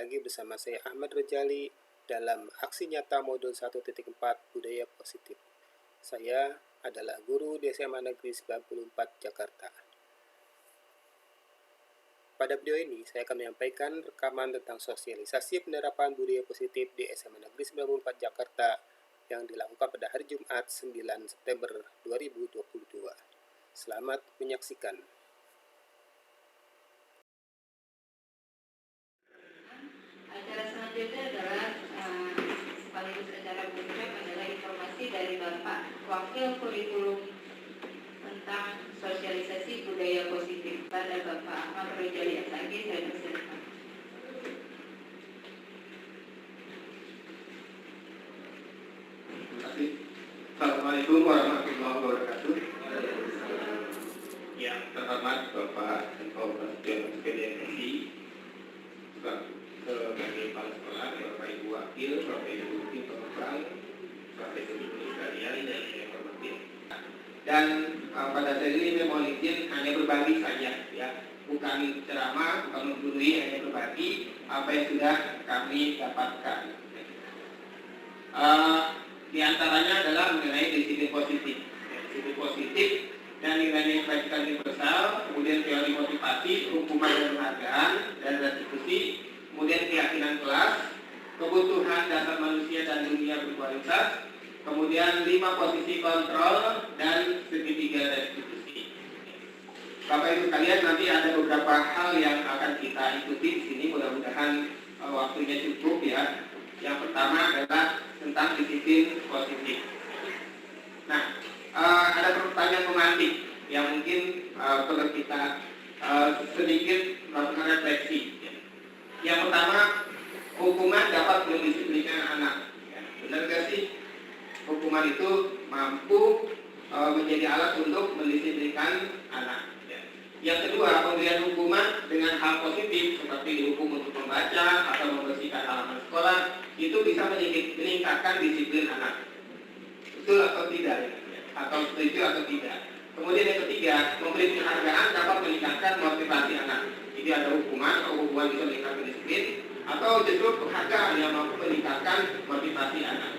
lagi bersama saya Ahmad Rejali dalam aksi nyata modul 1.4 budaya positif. Saya adalah guru di SMA Negeri 94 Jakarta. Pada video ini saya akan menyampaikan rekaman tentang sosialisasi penerapan budaya positif di SMA Negeri 94 Jakarta yang dilakukan pada hari Jumat 9 September 2022. Selamat menyaksikan. Acara selanjutnya adalah sekaligus acara puncak adalah informasi dari Bapak Wakil Kurikulum tentang sosialisasi budaya positif pada Bapak Ahmad Rejali SAG. Saya persilakan. Terima kasih. Assalamualaikum warahmatullahi wabarakatuh. Yang terhormat Bapak Menko PDNSI, sebagai kepala sekolah, Bapak Ibu Wakil, Bapak Ibu tim pengembang, Bapak Ibu sekalian yang saya hormati. Dan pada saat ini saya mohon izin hanya berbagi saja, ya, bukan ceramah, bukan menggurui, hanya berbagi apa yang sudah kami dapatkan. Di antaranya adalah mengenai disiplin positif, disiplin positif dan nilai-nilai kebajikan universal, kemudian teori motivasi, hukuman dan penghargaan dan restitusi, kemudian keyakinan kelas, kebutuhan dasar manusia dan dunia berkualitas, kemudian 5 posisi kontrol dan segitiga restitusi. Bapak Ibu sekalian, nanti ada beberapa hal yang akan kita ikuti di sini, mudah-mudahan waktunya cukup, ya. Yang pertama adalah tentang disiplin positif. Nah, ada pertanyaan pemantik yang mungkin perlu kita sedikit melakukan refleksi. Yang pertama, hukuman dapat mendisiplinkan anak. Benar gak sih? Hukuman itu mampu menjadi alat untuk mendisiplinkan anak. Yang kedua, pemberian hukuman dengan hal positif seperti dihukum untuk membaca atau membersihkan halaman sekolah itu bisa meningkatkan disiplin anak. Betul atau tidak? Atau setuju atau tidak? Kemudian yang ketiga, memberi penghargaan dapat meningkatkan motivasi anak. Jadi ada hukuman atau hukuman bisa meningkatkan disiplin, atau justru penghargaan yang mampu meningkatkan motivasi anak.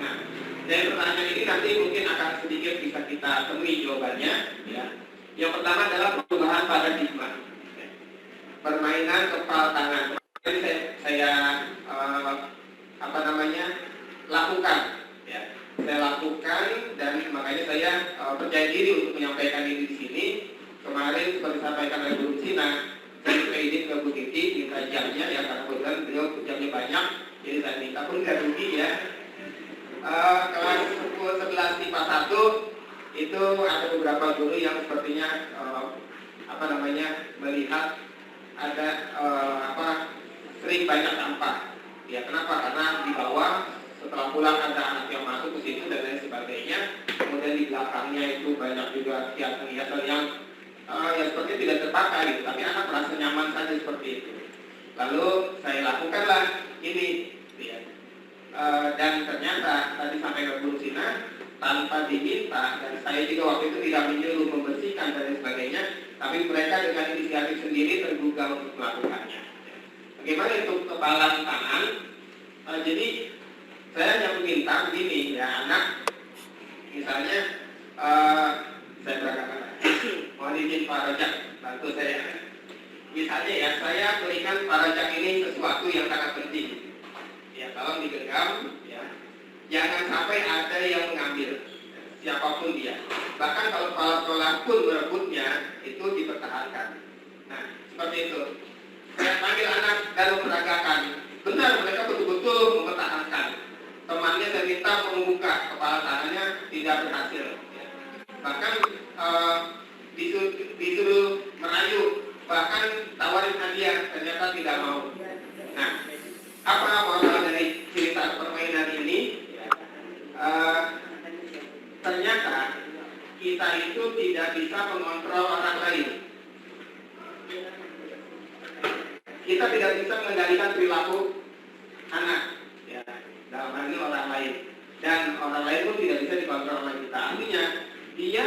Nah, dari pertanyaan ini nanti mungkin akan sedikit bisa kita temui jawabannya, ya. Yang pertama adalah perubahan paradigma, permainan kepala tangan. Jadi saya lakukan, ya. Saya lakukan dan makanya saya percaya diri untuk menyampaikan ini di sini. Kemarin seperti disampaikan oleh Bu Sina, saya izin ke Bu Titi minta jamnya, ya, karena kebetulan beliau jamnya banyak, jadi saya minta pun nggak rugi, ya. Kelas 10, 11 IPA 1 itu ada beberapa guru yang sepertinya melihat ada sering banyak sampah. Ya, kenapa? Karena di bawah setelah pulang ada anak yang masuk ke situ dan lain sebagainya. Kemudian di belakangnya itu banyak juga hiasan-hiasan yang seperti tidak terpakai gitu, tapi anak merasa nyaman saja seperti itu. Lalu saya lakukanlah ini, ya. Dan ternyata tadi sampai ke Bu Sina, tanpa diminta, dan saya juga waktu itu tidak menyuruh membersihkan dan lain sebagainya, tapi mereka dengan inisiatif sendiri tergugah untuk melakukannya. Bagaimana itu kepalan tangan? Jadi saya hanya meminta begini, ya, anak, misalnya saya berangkat, mohon izin Pak Rajak, bantu saya. Misalnya, ya, saya berikan Pak Rajak ini sesuatu yang sangat penting. Ya, tolong digenggam, ya. Jangan sampai ada yang mengambil, siapapun dia. Bahkan kalau kepala sekolah pun merebutnya, itu dipertahankan. Nah, seperti itu. Saya panggil anak lalu meragakan. Benar, mereka betul-betul mempertahankan. Temannya saya minta membuka, kepala tangannya tidak berhasil. Ya. Bahkan disuruh merayu, bahkan tawarin hadiah, ternyata tidak mau. Nah, apa moral dari cerita permainan ini? Ternyata kita itu tidak bisa mengontrol orang lain. Kita tidak bisa mengendalikan perilaku anak, ya, dalam hal ini orang lain. Dan orang lain pun tidak bisa dikontrol oleh kita. Artinya dia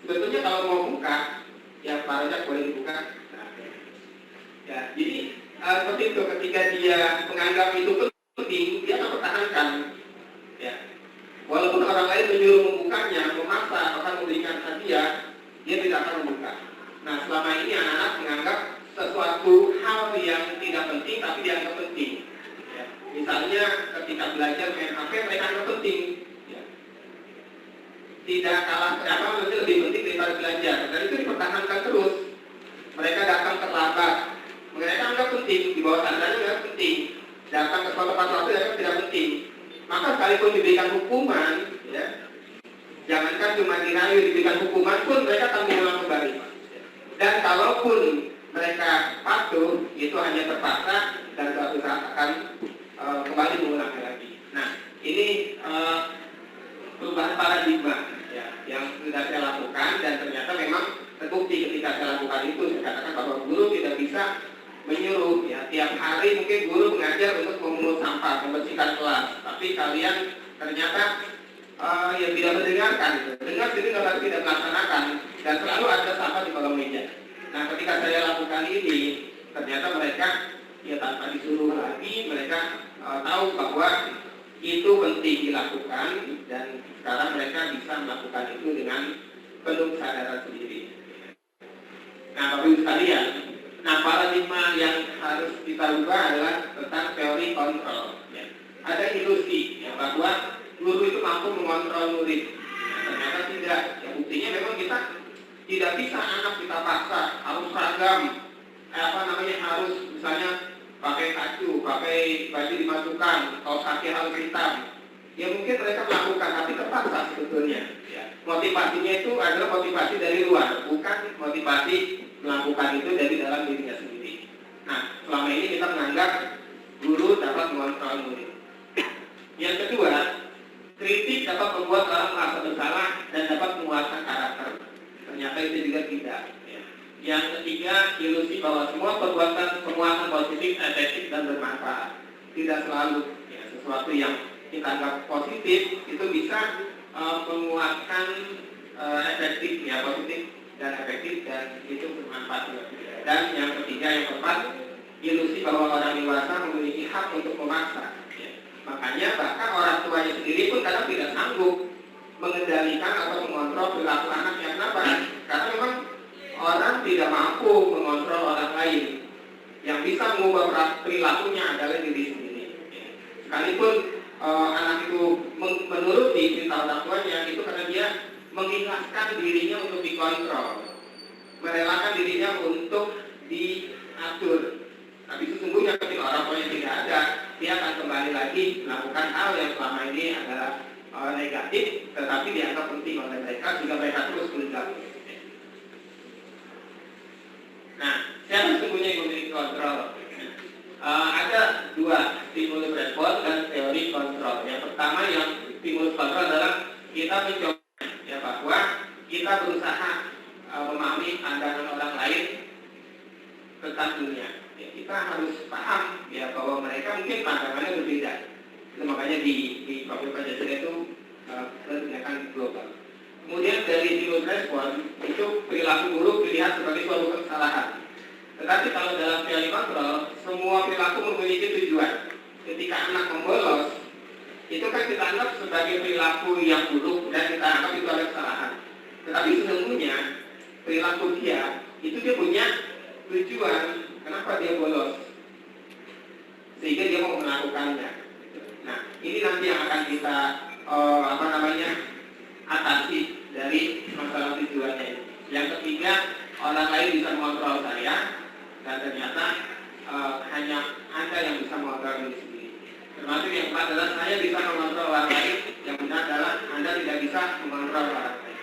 sebetulnya kalau mau buka, ya Pak Rajak boleh dibuka. Nah, ya, jadi seperti itu, ketika dia menganggap itu penting, dia akan pertahankan. Ya. Walaupun orang lain menyuruh membukanya, memaksa, akan memberikan hadiah, dia tidak akan membuka. Nah, selama ini anak-anak menganggap sesuatu hal yang tidak penting tapi dianggap penting. Ya. Misalnya ketika belajar main HP, mereka anggap penting. Ya. Tidak kalah lebih penting daripada belajar. Dan itu dipertahankan terus. Mereka datang terlambat. Mereka anggap penting, di bawah sadarnya anggap penting. Datang ke suatu tempat waktu anggap tidak penting. Maka sekalipun diberikan hukuman, ya, jangankan cuma dirayu, diberikan hukuman pun mereka akan mengulang kembali. Dan kalaupun mereka patuh, itu hanya terpaksa dan suatu saat akan kembali mengulangnya lagi. Nah, ini perubahan paradigma ya, yang sudah saya lakukan dan ternyata memang terbukti ketika saya lakukan itu. Saya katakan bahwa guru tidak bisa menyuruh ya, tiap hari mungkin guru mengajar untuk memungut sampah, membersihkan kelas, tapi kalian ternyata yang tidak mendengarkan, dengar sini tapi tidak melaksanakan, dan selalu ada sampah di kolong meja. Nah, ketika saya lakukan ini, ternyata mereka ya tanpa disuruh lagi, mereka tahu bahwa itu penting dilakukan, dan sekarang mereka bisa melakukan itu dengan penuh kesadaran sendiri. Nah, Bapak Ibu sekalian, nah paradigma yang harus kita ubah adalah tentang teori kontrol. Ya. Ada ilusi ya, bahwa guru itu mampu mengontrol murid. Nah, ternyata tidak. Ya, buktinya memang kita tidak bisa anak kita paksa harus seragam, harus misalnya pakai kacu, pakai baju dimasukkan, kaos kaki harus hitam. Ya mungkin mereka melakukan, tapi terpaksa sebetulnya. Ya. Motivasinya itu adalah motivasi dari luar, bukan motivasi melakukan itu dari dalam dirinya sendiri. Nah, selama ini kita menganggap guru dapat mengontrol murid. Yang kedua, kritik dapat membuat orang merasa bersalah dan dapat menguatkan karakter. Ternyata itu juga tidak. Ya. Yang ketiga, ilusi bahwa semua perbuatan positif, efektif dan bermanfaat. Tidak selalu. Ya, sesuatu yang kita anggap positif itu bisa menguatkan efektif, ya, positif dan efektif, dan itu bermanfaat. Dan yang ketiga, yang keempat, ilusi bahwa orang dewasa memiliki hak untuk memaksa. Ya. Makanya bahkan orang tuanya sendiri pun kadang tidak sanggup mengendalikan atau mengontrol perilaku anaknya. Kenapa? Karena memang orang tidak mampu mengontrol orang lain. Yang bisa mengubah perilakunya adalah diri sendiri. Ya. Sekalipun anak itu menuruti perintah orang tuanya, itu karena dia mengikhlaskan dirinya untuk dikontrol, merelakan dirinya untuk diatur. Tapi sesungguhnya ketika orang tuanya tidak ada, dia akan kembali lagi melakukan hal yang selama ini adalah negatif, tetapi dianggap penting oleh mereka sehingga mereka terus berlaku. Nah, siapa sesungguhnya yang memiliki kontrol? Ada dua, stimulus respon dan teori kontrol. Yang pertama, yang stimulus kontrol adalah kita mencoba ya, bahwa kita berusaha memahami pandangan orang lain tentang dunia. Ya, kita harus paham ya bahwa mereka mungkin pandangannya berbeda. Itu makanya di Profil Pancasila itu menggunakan global. Kemudian dari stimulus respon itu perilaku buruk dilihat sebagai suatu kesalahan. Tetapi kalau dalam teori kontrol, semua perilaku memiliki tujuan. Ketika anak membolos, itu kan kita anggap sebagai perilaku yang buruk dan kita anggap itu ada kesalahan. Tetapi sesungguhnya perilaku dia punya tujuan. Kenapa dia bolos? Sehingga dia mau melakukannya. Nah, ini nanti yang akan kita atasi dari masalah tujuannya. Yang ketiga, orang lain bisa mengontrol saya, dan ternyata hanya Anda yang bisa mengontrol diri sendiri. Termasuk yang keempat adalah saya bisa mengontrol orang lain, yang benar adalah Anda tidak bisa mengontrol orang lain.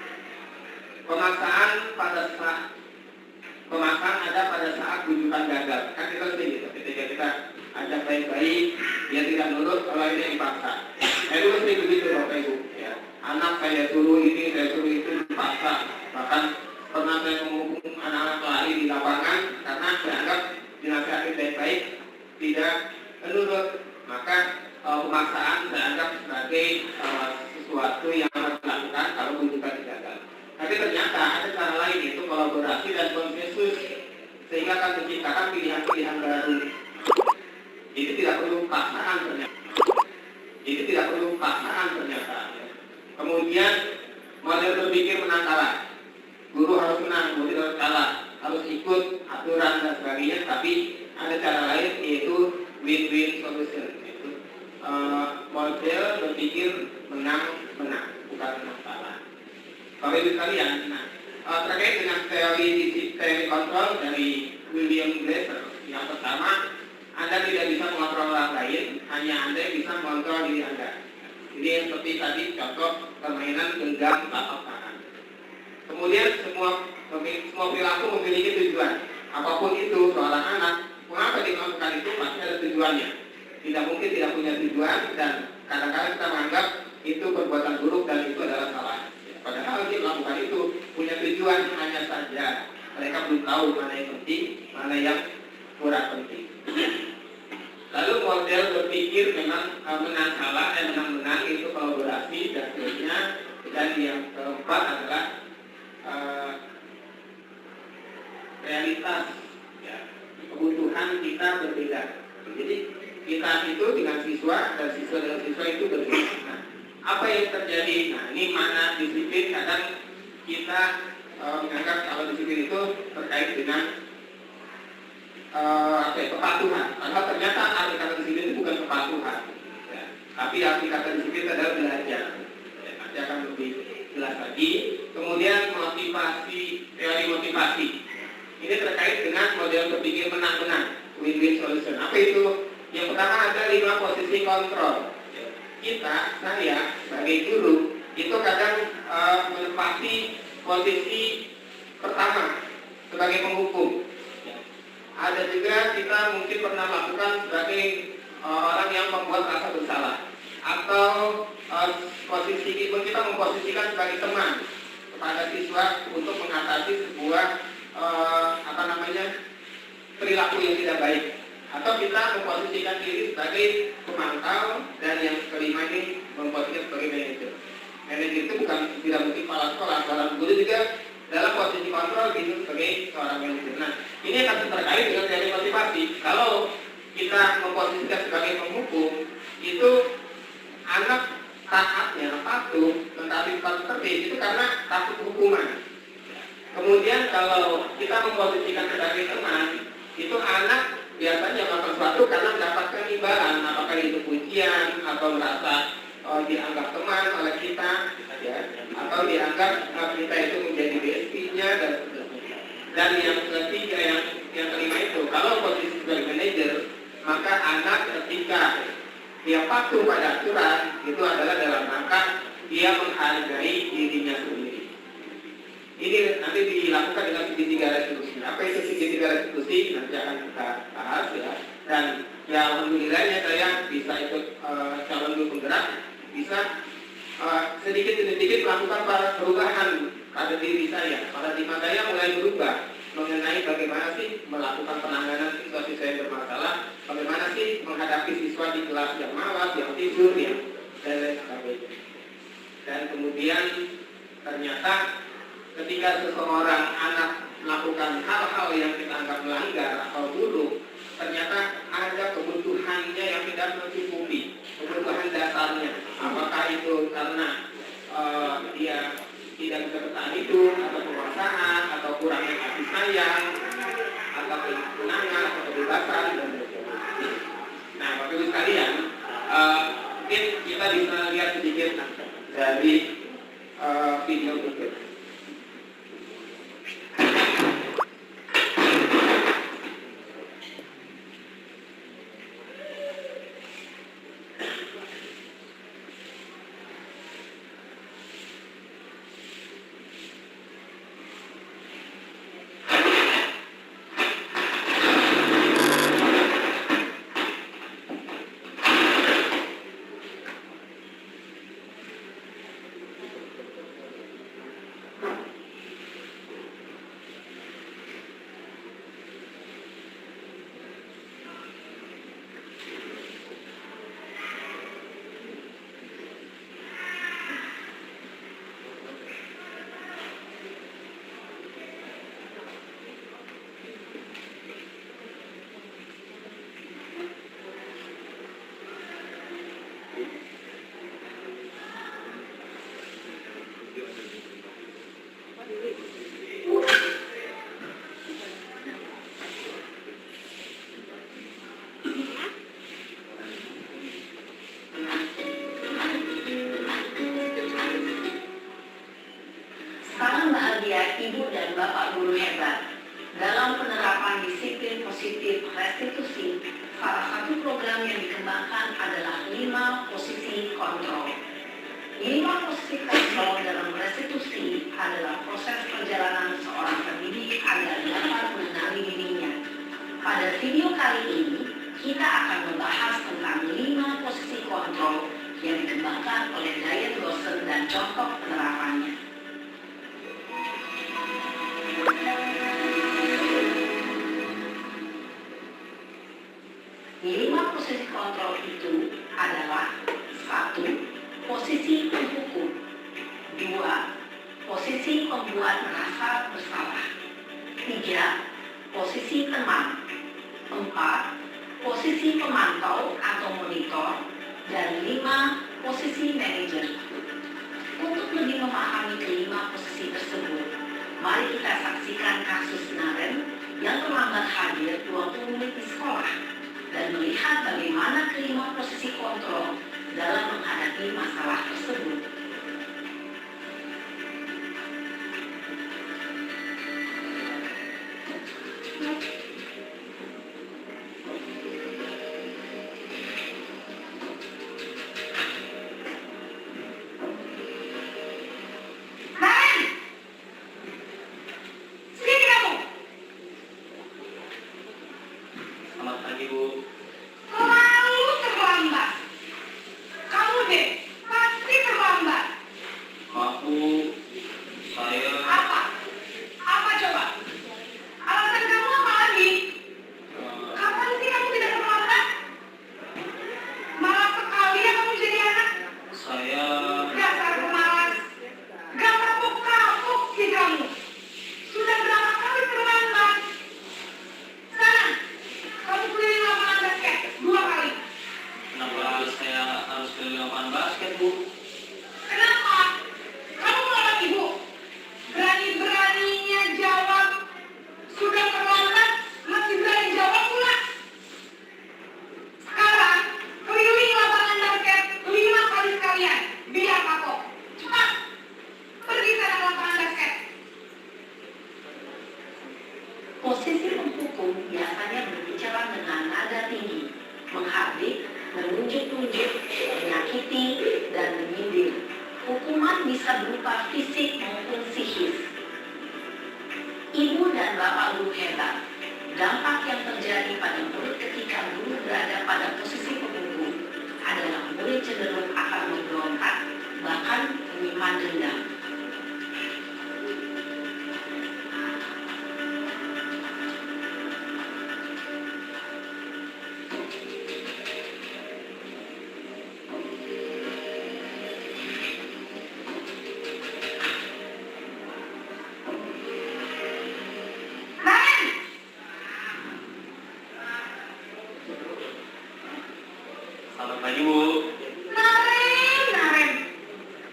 Pemaksaan ada pada saat rujukan gagal. Kan kita sering gitu, ketika kita ajak baik-baik, dia tidak nurut, kalau ini dipaksa. Saya dulu sering begitu Bapak Ibu. Ya. Anak saya suruh ini, saya suruh itu, dipaksa. Bahkan pernah saya menghukum anak-anak lari di lapangan karena saya anggap dinasihati baik-baik tidak menurut. Maka pemaksaan saya anggap sebagai sesuatu yang harus dilakukan kalau rujukan gagal. Tapi ternyata ada cara lain, yaitu kolaborasi dan konsensus, sehingga akan menciptakan pilihan-pilihan baru. tidak perlu paksaan ternyata. Jadi tidak perlu paksaan ternyata. Kemudian model berpikir menang kalah. Guru harus menang, murid harus kalah, harus ikut aturan dan sebagainya. Tapi ada cara lain, yaitu win-win solution. Yaitu model berpikir menang, bukan menang kalah. Bapak Ibu sekalian, terkait dengan teori kontrol dari William Glasser, yang pertama, Anda tidak bisa mengontrol orang lain, hanya Anda yang bisa mengontrol diri Anda. Jadi yang seperti tadi contoh permainan genggam telapak tangan. Kemudian semua perilaku memiliki tujuan. Apapun itu, seorang anak, mengapa dia melakukan itu pasti ada tujuannya. Tidak mungkin tidak punya tujuan, dan kadang-kadang kita menganggap itu perbuatan buruk dan itu adalah salah. Padahal dia melakukan itu punya tujuan, hanya saja mereka belum tahu mana yang penting, mana yang kurang penting. Lalu model berpikir memang menang kalah dan menang itu kolaborasi dan seterusnya. Dan yang keempat adalah realitas, ya, kebutuhan kita berbeda. Jadi kita itu dengan siswa dan siswa dengan siswa itu berbeda. Nah, apa yang terjadi? Nah, ini mana disiplin kadang kita menganggap kalau disiplin itu terkait dengan kepatuhan. Padahal ternyata arti kata disiplin itu bukan kepatuhan, ya. Tapi arti kata disiplin adalah belajar. Ya, nanti akan lebih jelas lagi. Kemudian motivasi, teori motivasi. Ini terkait dengan model berpikir menang-menang, win-win solution. Apa itu? Yang pertama ada 5 posisi kontrol. Kita, saya sebagai guru itu kadang menempati posisi pertama sebagai penghukum. Ada juga kita mungkin pernah lakukan sebagai orang yang membuat rasa bersalah, atau posisi kita memposisikan sebagai teman kepada siswa untuk mengatasi sebuah perilaku yang tidak baik, atau kita memposisikan diri sebagai pemantau, dan yang kelima ini memposisikan sebagai manajer. Manajer itu bukan tidak mungkin kepala sekolah, seorang guru juga dalam posisi kontrol gitu sebagai seorang manajer. Nah, ini akan terkait dengan teori motivasi. Kalau kita memposisikan sebagai penghukum, itu anak taatnya patuh, tetapi patuh tertib itu karena takut hukuman. Kemudian kalau kita memposisikan sebagai teman, itu anak biasanya melakukan sesuatu karena mendapatkan imbalan, apakah itu pujian atau merasa dianggap teman oleh kita, ya, atau dianggap kita itu menjadi BSP-nya dan seterusnya. Dan yang ketiga, yang kelima itu, kalau posisi sebagai manajer, maka anak ketika dia patuh pada aturan itu adalah dalam rangka dia menghargai dirinya sendiri. Ini nanti dilakukan dengan segitiga restitusi. Apa itu segitiga restitusi? Nanti akan kita bahas, ya. Dan ya alhamdulillahnya saya bisa ikut calon guru penggerak, bisa sedikit demi sedikit melakukan perubahan pada diri saya. Paradigma saya mulai berubah mengenai bagaimana sih melakukan penanganan siswa-siswa yang bermasalah, bagaimana sih menghadapi siswa di kelas yang malas, yang tidur, yang dan lain sebagainya. Dan kemudian ternyata ketika seseorang anak melakukan hal-hal yang kita anggap melanggar atau buruk, ternyata ada kebutuhannya yang tidak mencukupi, kebutuhan dasarnya. Apakah itu karena dia tidak bisa bertahan hidup, atau penguasaan, atau kurangnya kasih sayang, atau kesenangan, atau kebebasan, dan sebagainya. Nah, Bapak Ibu sekalian, mungkin kita bisa lihat sedikit dari video berikut. yang dikembangkan adalah 5 posisi kontrol. 5 posisi kontrol dalam restitusi adalah proses perjalanan seorang pendidik agar dapat mengenali dirinya. Pada video kali ini, kita akan membahas tentang 5 posisi kontrol yang dikembangkan oleh Diane Lawson dan contoh penerapannya. 5 posisi kontrol itu adalah 1. Posisi penghukum. 2. Posisi pembuat merasa bersalah. 3. Posisi teman. 4. Posisi pemantau atau monitor. Dan 5. Posisi manajer. Untuk lebih memahami kelima posisi tersebut, mari kita saksikan kasus Naren yang terlambat hadir 20 menit di sekolah dan melihat bagaimana kelima posisi kontrol dalam menghadapi masalah tersebut. Selamat pagi, Bu. Selalu terlambat. Kamu deh, pasti terlambat. Maaf, Bu. Saya Apa? Apa coba? Alasan kamu apa lagi? Kapan sih kamu tidak terlambat? Malah sekali ya kamu jadi anak. saya Dasar pemalas. Gak kapok-kapok sih kamu. Sudah berapa kali terlambat? Sana, kamu keliling lapangan basket 2 kali. kenapa saya harus keliling lapangan basket, Bu? Kenapa? Kamu melawan ibu. Berani-beraninya jawab. Sudah terlambat, masih berani jawab pula. Sekarang, keliling lapangan basket 5 kali sekalian. Biar kapok. Cepat. Pergi ke lapangan basket. Posisi penghukum biasanya berbicara dengan nada tinggi, menghardik, menunjuk-nunjuk, menyakiti, dan menyindir. Hukuman bisa berupa fisik maupun psikis. Ibu dan bapak guru hebat. Dampak yang terjadi pada murid ketika guru berada pada posisi penghukum adalah murid cenderung akan memberontak, bahkan menyimpan dendam. Selamat pagi, Bu. Naren,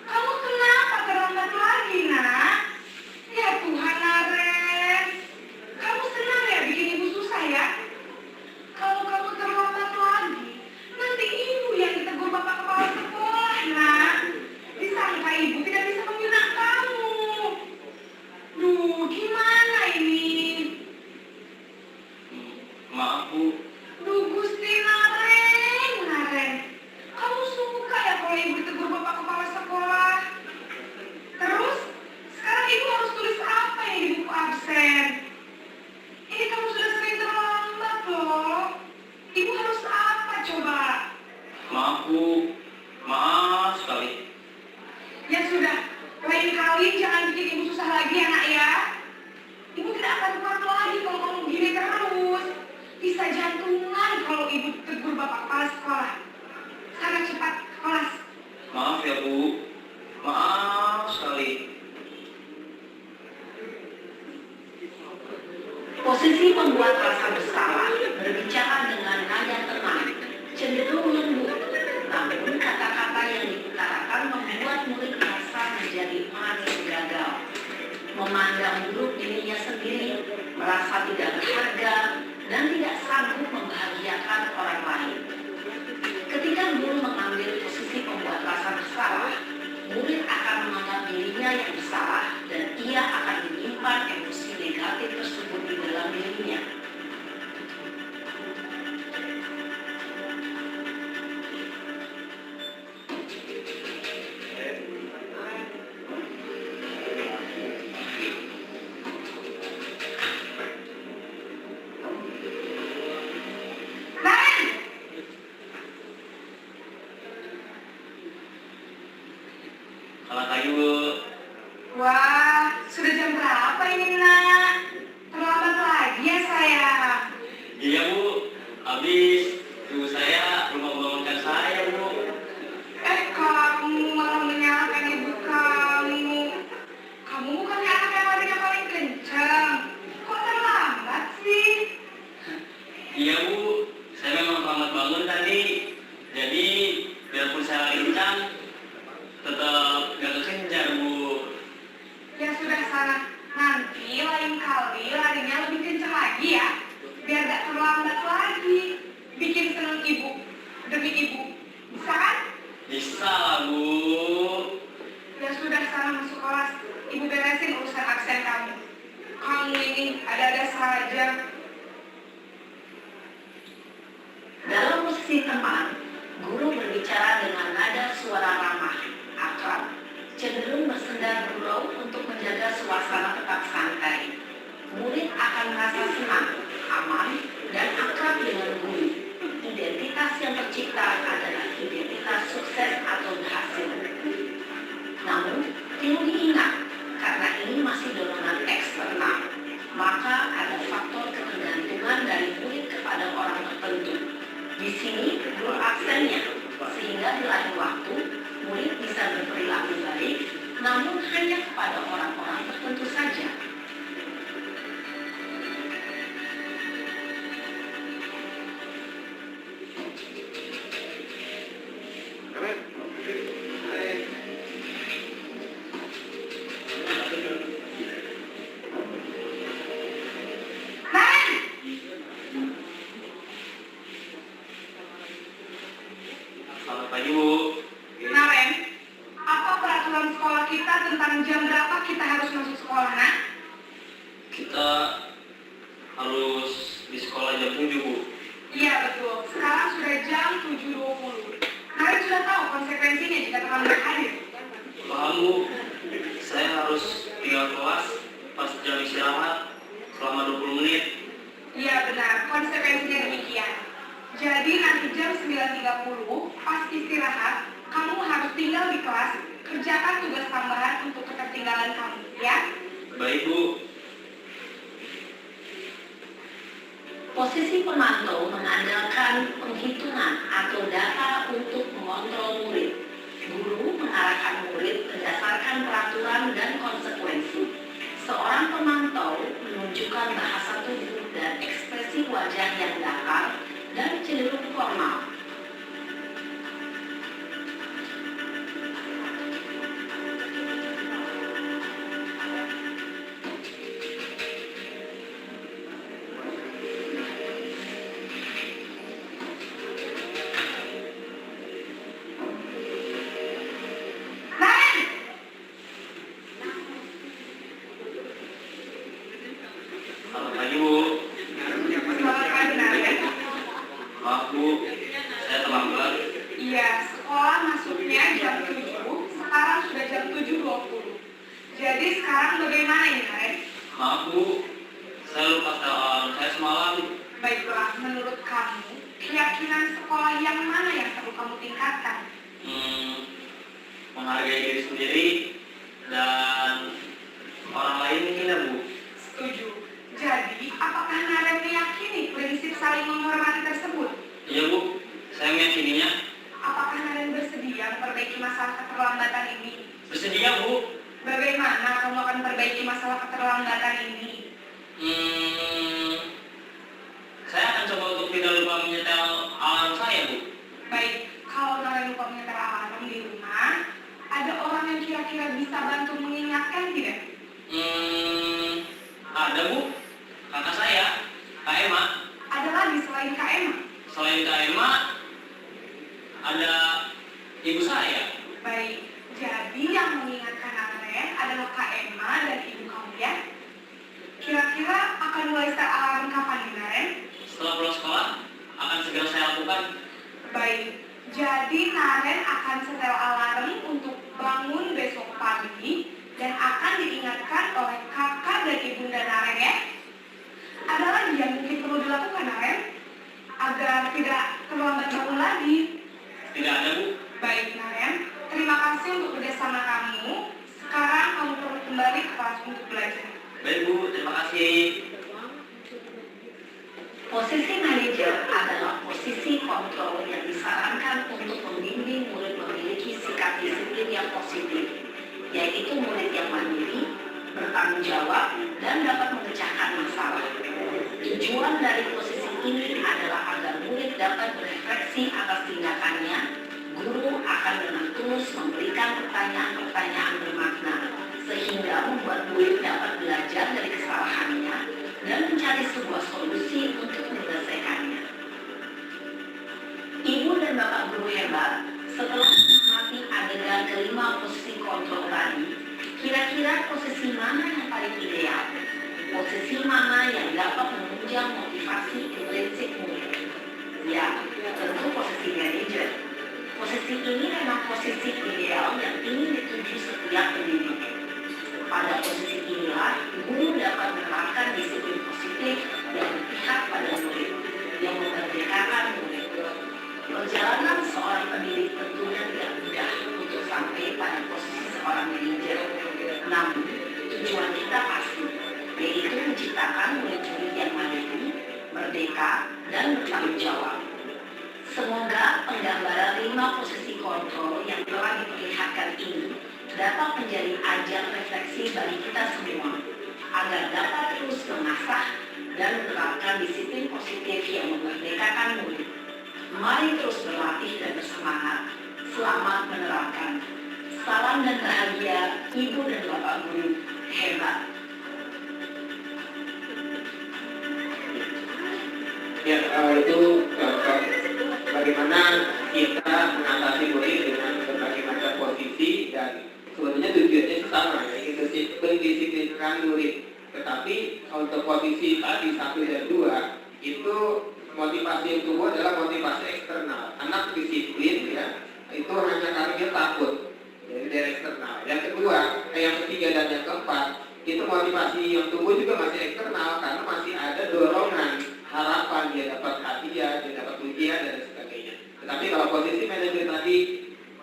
kamu kenapa terlambat lagi, nak? Ya Tuhan, Naren, kamu senang ya bikin ibu susah ya? Kalau kamu terlambat lagi, nanti ibu yang ditegur bapak kepala sekolah, nak. Disangka ibu tidak bisa membina kamu. Duh, gimana ini? Maaf, Bu. Duh, Gusti Naren, kamu suka ya kalau ibu ditegur bapak kepala sekolah? Terus, sekarang ibu harus tulis apa yang di buku absen? Ini kamu sudah sering terlambat loh. Ibu harus apa coba? Maaf, Bu. Maaf sekali. Ya sudah, lain kali jangan bikin ibu susah lagi ya nak ya. Ibu tidak akan kuat lagi kalau kamu begini terus. Bisa jantungan kalau ibu tegur bapak kepala sekolah. Sana cepat ke kelas. Maaf ya, Bu. Maaf sekali. Posisi membuat rasa bersalah berbicara dengan nada tenang, cenderung lembut. Namun kata-kata yang diutarakan membuat murid merasa menjadi manis gagal. Memandang buruk dirinya sendiri, merasa tidak berharga, dan tidak sanggup membahagiakan orang lain. Ketika guru mengambil posisi pembuat rasa bersalah, murid akan menganggap dirinya yang bersalah dan ia akan menyimpan emosi negatif tersebut di dalam dirinya. Selamat pagi, Bu. Wah, sudah jam berapa ini, nak? Terlambat lagi ya saya. Iya, Bu. Habis ibu saya belum membangunkan saya, Bu. Kamu malah menyalahkan ibu kamu. Kamu bukan anak yang larinya paling kencang. Kok terlambat sih? Iya, Bu. Saya memang selamat bangun tadi. Jadi, biarpun saya lari kencang, tetap gak kekejar, Bu. Ya sudah sana. Nanti lain kali larinya lebih kencang lagi ya. Biar gak terlambat lagi. Bikin seneng ibu. Demi ibu. Bisa kan? Bisa lah, Bu. Ya sudah sana masuk kelas. Ibu beresin urusan absen kamu. Kamu ini ada-ada saja. Dalam posisi teman, guru berbicara dengan nada suara ramah, akrab, cenderung bersendar gurau untuk menjaga suasana tetap santai. Murid akan merasa senang, aman, dan akrab dengan guru. Identitas yang tercipta adalah identitas sukses atau berhasil. Namun, perlu diingat, karena ini masih dorongan eksternal, maka ada faktor ketergantungan dari murid kepada orang tertentu. Di sini belum absennya, sehingga di lain waktu murid bisa berperilaku baik, namun hanya kepada orang-orang tertentu saja. Selamat pagi, Bu. Naren, apa peraturan sekolah kita tentang jam berapa kita harus masuk sekolah, nak? Kita harus di sekolah jam 7, Bu. Iya betul, sekarang sudah jam 7.20. Naren sudah tahu konsekuensinya jika terlambat hadir. Paham, Bu. Saya harus tinggal kelas pas jam istirahat selama 20 menit. Iya benar, konsekuensinya demikian. Jadi nanti jam 9.30 pas istirahat, kamu harus tinggal di kelas, kerjakan tugas tambahan untuk ketertinggalan kamu, ya? Baik, Bu. Posisi pemantau mengandalkan penghitungan atau data untuk mengontrol murid. Guru mengarahkan murid berdasarkan peraturan dan konsekuensi. Seorang pemantau menunjukkan bahasa tubuh dan ekspresi wajah yang datar dan cenderung formal. Naren! Selamat pagi, Bu. Selamat pagi, Naren. Maaf, Bu. Saya terlambat. Iya, sekolah masuknya jam 7, sekarang sudah jam 7.20. Jadi sekarang bagaimana ini, Naren? Maaf, Bu. Saya lupa setel alarm saya semalam. Baiklah, menurut kamu, keyakinan sekolah yang mana yang perlu kamu tingkatkan? Menghargai diri sendiri dan orang lain mungkin ya, Bu. Setuju. Jadi, apakah Naren meyakini prinsip saling menghormati tersebut? Iya, Bu. Saya meyakininya. Apakah Naren bersedia memperbaiki masalah keterlambatan ini? Bersedia, Bu. Bagaimana kamu akan perbaiki masalah keterlambatan ini? Saya akan coba untuk tidak lupa menyetel alarm saya, Bu. Baik, kalau Naren lupa menyetel alarm di rumah, ada orang yang kira-kira bisa bantu mengingatkan tidak? Ada, Bu. Kakak saya, Kak Emma. Ada lagi selain Kak Emma? Selain Kak Emma, ada ibu saya. Baik, jadi yang mengingatkan Naren adalah Kak Emma dan ibu kamu ya? Kira-kira akan mulai start alarm kapan nih, Naren? Setelah pulang sekolah, akan segera saya lakukan. Baik, jadi Naren akan setel alarm untuk bangun besok pagi dan akan diingatkan oleh kakak dan ibunda Naren ya. Ada lagi yang mungkin perlu dilakukan, Naren, agar tidak terlambat bangun lagi. Tidak ada, Bu. Baik, Naren, terima kasih untuk kerjasama kamu yang mandiri, bertanggung jawab, dan dapat memecahkan masalah. Tujuan dari posisi ini adalah agar murid dapat berefleksi atas tindakannya. Guru akan dengan tulus memberikan pertanyaan-pertanyaan bermakna, sehingga membuat murid dapat belajar dari kesalahannya dan mencari sebuah solusi untuk menyelesaikannya. Ibu dan Bapak guru hebat, setelah mengamati adegan kelima posisi kontrol tadi, kira-kira posisi mana yang paling ideal? Posisi mana yang dapat menunjang motivasi intrinsik murid? Ya, tentu posisi manajer. Posisi ini memang posisi ideal yang ingin dituju setiap pendidik. Pada posisi inilah, guru dapat menerapkan disiplin positif yang berpihak pada murid, yang memerdekakan murid. Perjalanan seorang pendidik tentunya tidak mudah untuk sampai pada posisi seorang manajer. Namun, tujuan kita pasti, yaitu menciptakan murid-murid yang mandiri, merdeka, dan bertanggung jawab. Semoga penggambaran 5 posisi kontrol yang telah diperlihatkan ini dapat menjadi ajang refleksi bagi kita semua, agar dapat terus mengasah dan menerapkan disiplin positif yang memerdekakan murid. Mari terus berlatih dan bersemangat. Selamat menerapkan. Salam dan bahagia, Ibu dan Bapak guru hebat. Ya, itu bagaimana kita mengatasi murid dengan berbagai macam posisi, dan sebetulnya tujuannya sama, yaitu mendisiplinkan murid. Tetapi untuk posisi tadi 1 dan 2 itu motivasi yang tumbuh adalah motivasi eksternal. Anak disiplin ya, itu hanya karena dia takut, jadi dari eksternal. Yang kedua, yang ketiga dan yang keempat, itu motivasi yang tumbuh juga masih eksternal karena masih ada dorongan, harapan dia dapat hadiah, dia dapat ujian dan sebagainya. Tetapi kalau posisi manajer tadi,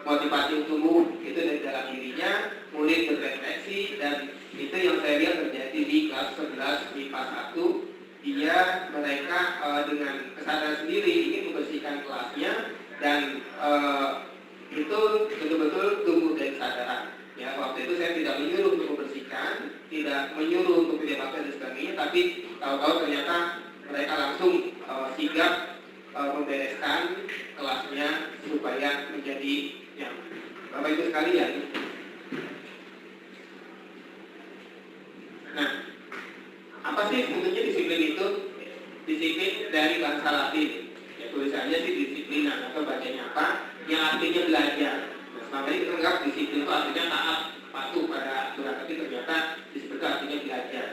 motivasi yang tumbuh itu dari dalam dirinya, murid berefleksi, dan itu yang saya lihat terjadi di kelas 11 MIPA 1. Mereka dengan kesadaran sendiri ingin membersihkan kelasnya, dan itu betul-betul tumbuh dari kesadaran. Ya, waktu itu saya tidak menyuruh untuk membersihkan, tidak menyuruh untuk tidak pakai dan sebagainya, tapi tahu-tahu ternyata mereka langsung sigap membereskan kelasnya supaya menjadi nyaman. Bapak Ibu sekalian, nah, apa sih sebetulnya disiplin itu? Disiplin dari bahasa Latin, ya tulisannya sih disiplinan atau bacanya apa? Yang artinya belajar. Nah, selama ini kita menganggap disiplin itu artinya taat, patuh pada aturan, tapi ternyata disiplin itu artinya belajar.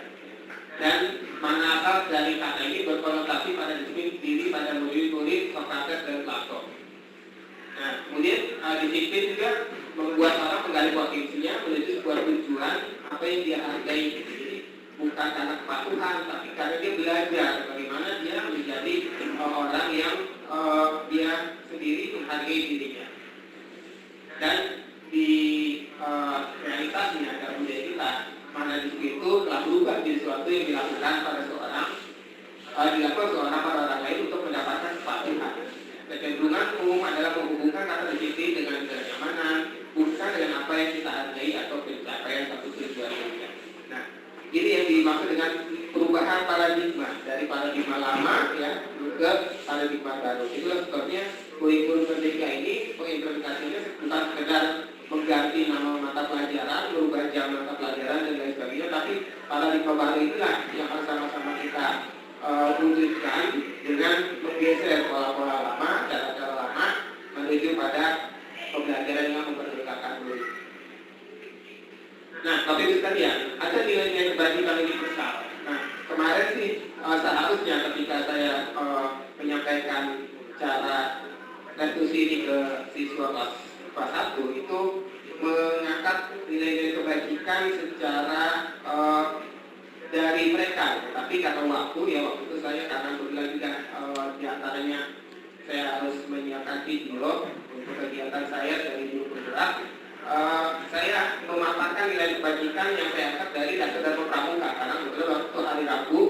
Dan mana asal dari kata ini berkonotasi pada disiplin diri pada murid-murid Sokrates dan Plato. Nah, kemudian disiplin juga membuat orang menggali potensinya menuju sebuah tujuan apa yang dia hargai. Jadi bukan karena kepatuhan, tapi karena dia belajar bagaimana dia menjadi orang yang dia sendiri menghargai dirinya. Dan di realitasnya dalam budaya kita, mana disiplin itu telah berubah menjadi sesuatu yang dilakukan pada seorang pada orang lain untuk mendapatkan kepatuhan. Kecenderungan umum adalah menghubungkan kata disiplin dengan kenyamanan, bukan dengan apa yang kita hargai atau pencapaian satu tujuan kita. Nah, ini yang dimaksud dengan perubahan paradigma dari paradigma lama ya ke paradigma baru. Itulah sebabnya kurikulum merdeka ini pengimplementasinya bukan sekedar mengganti nama mata pelajaran, merubah jam mata pelajaran dan lain sebagainya, tapi paradigma baru inilah yang harus sama-sama kita wujudkan dengan menggeser pola-pola lama, cara-cara lama menuju pada pembelajaran yang memerdekakan murid. Nah, tapi itu sekalian, ada nilai-nilai kebajikan ini besar. Nah, kemarin sih seharusnya ketika saya menyampaikan cara diskusi ini ke siswa kelas 1 itu mengangkat nilai-nilai kebajikan secara dari mereka, tapi karena waktu itu saya karena kebetulan juga diantaranya saya harus menyiapkan video untuk kegiatan saya dari guru bergerak. Saya memaparkan nilai kebajikan yang saya angkat dari dasar dan pramuka, karena kebetulan waktu hari Rabu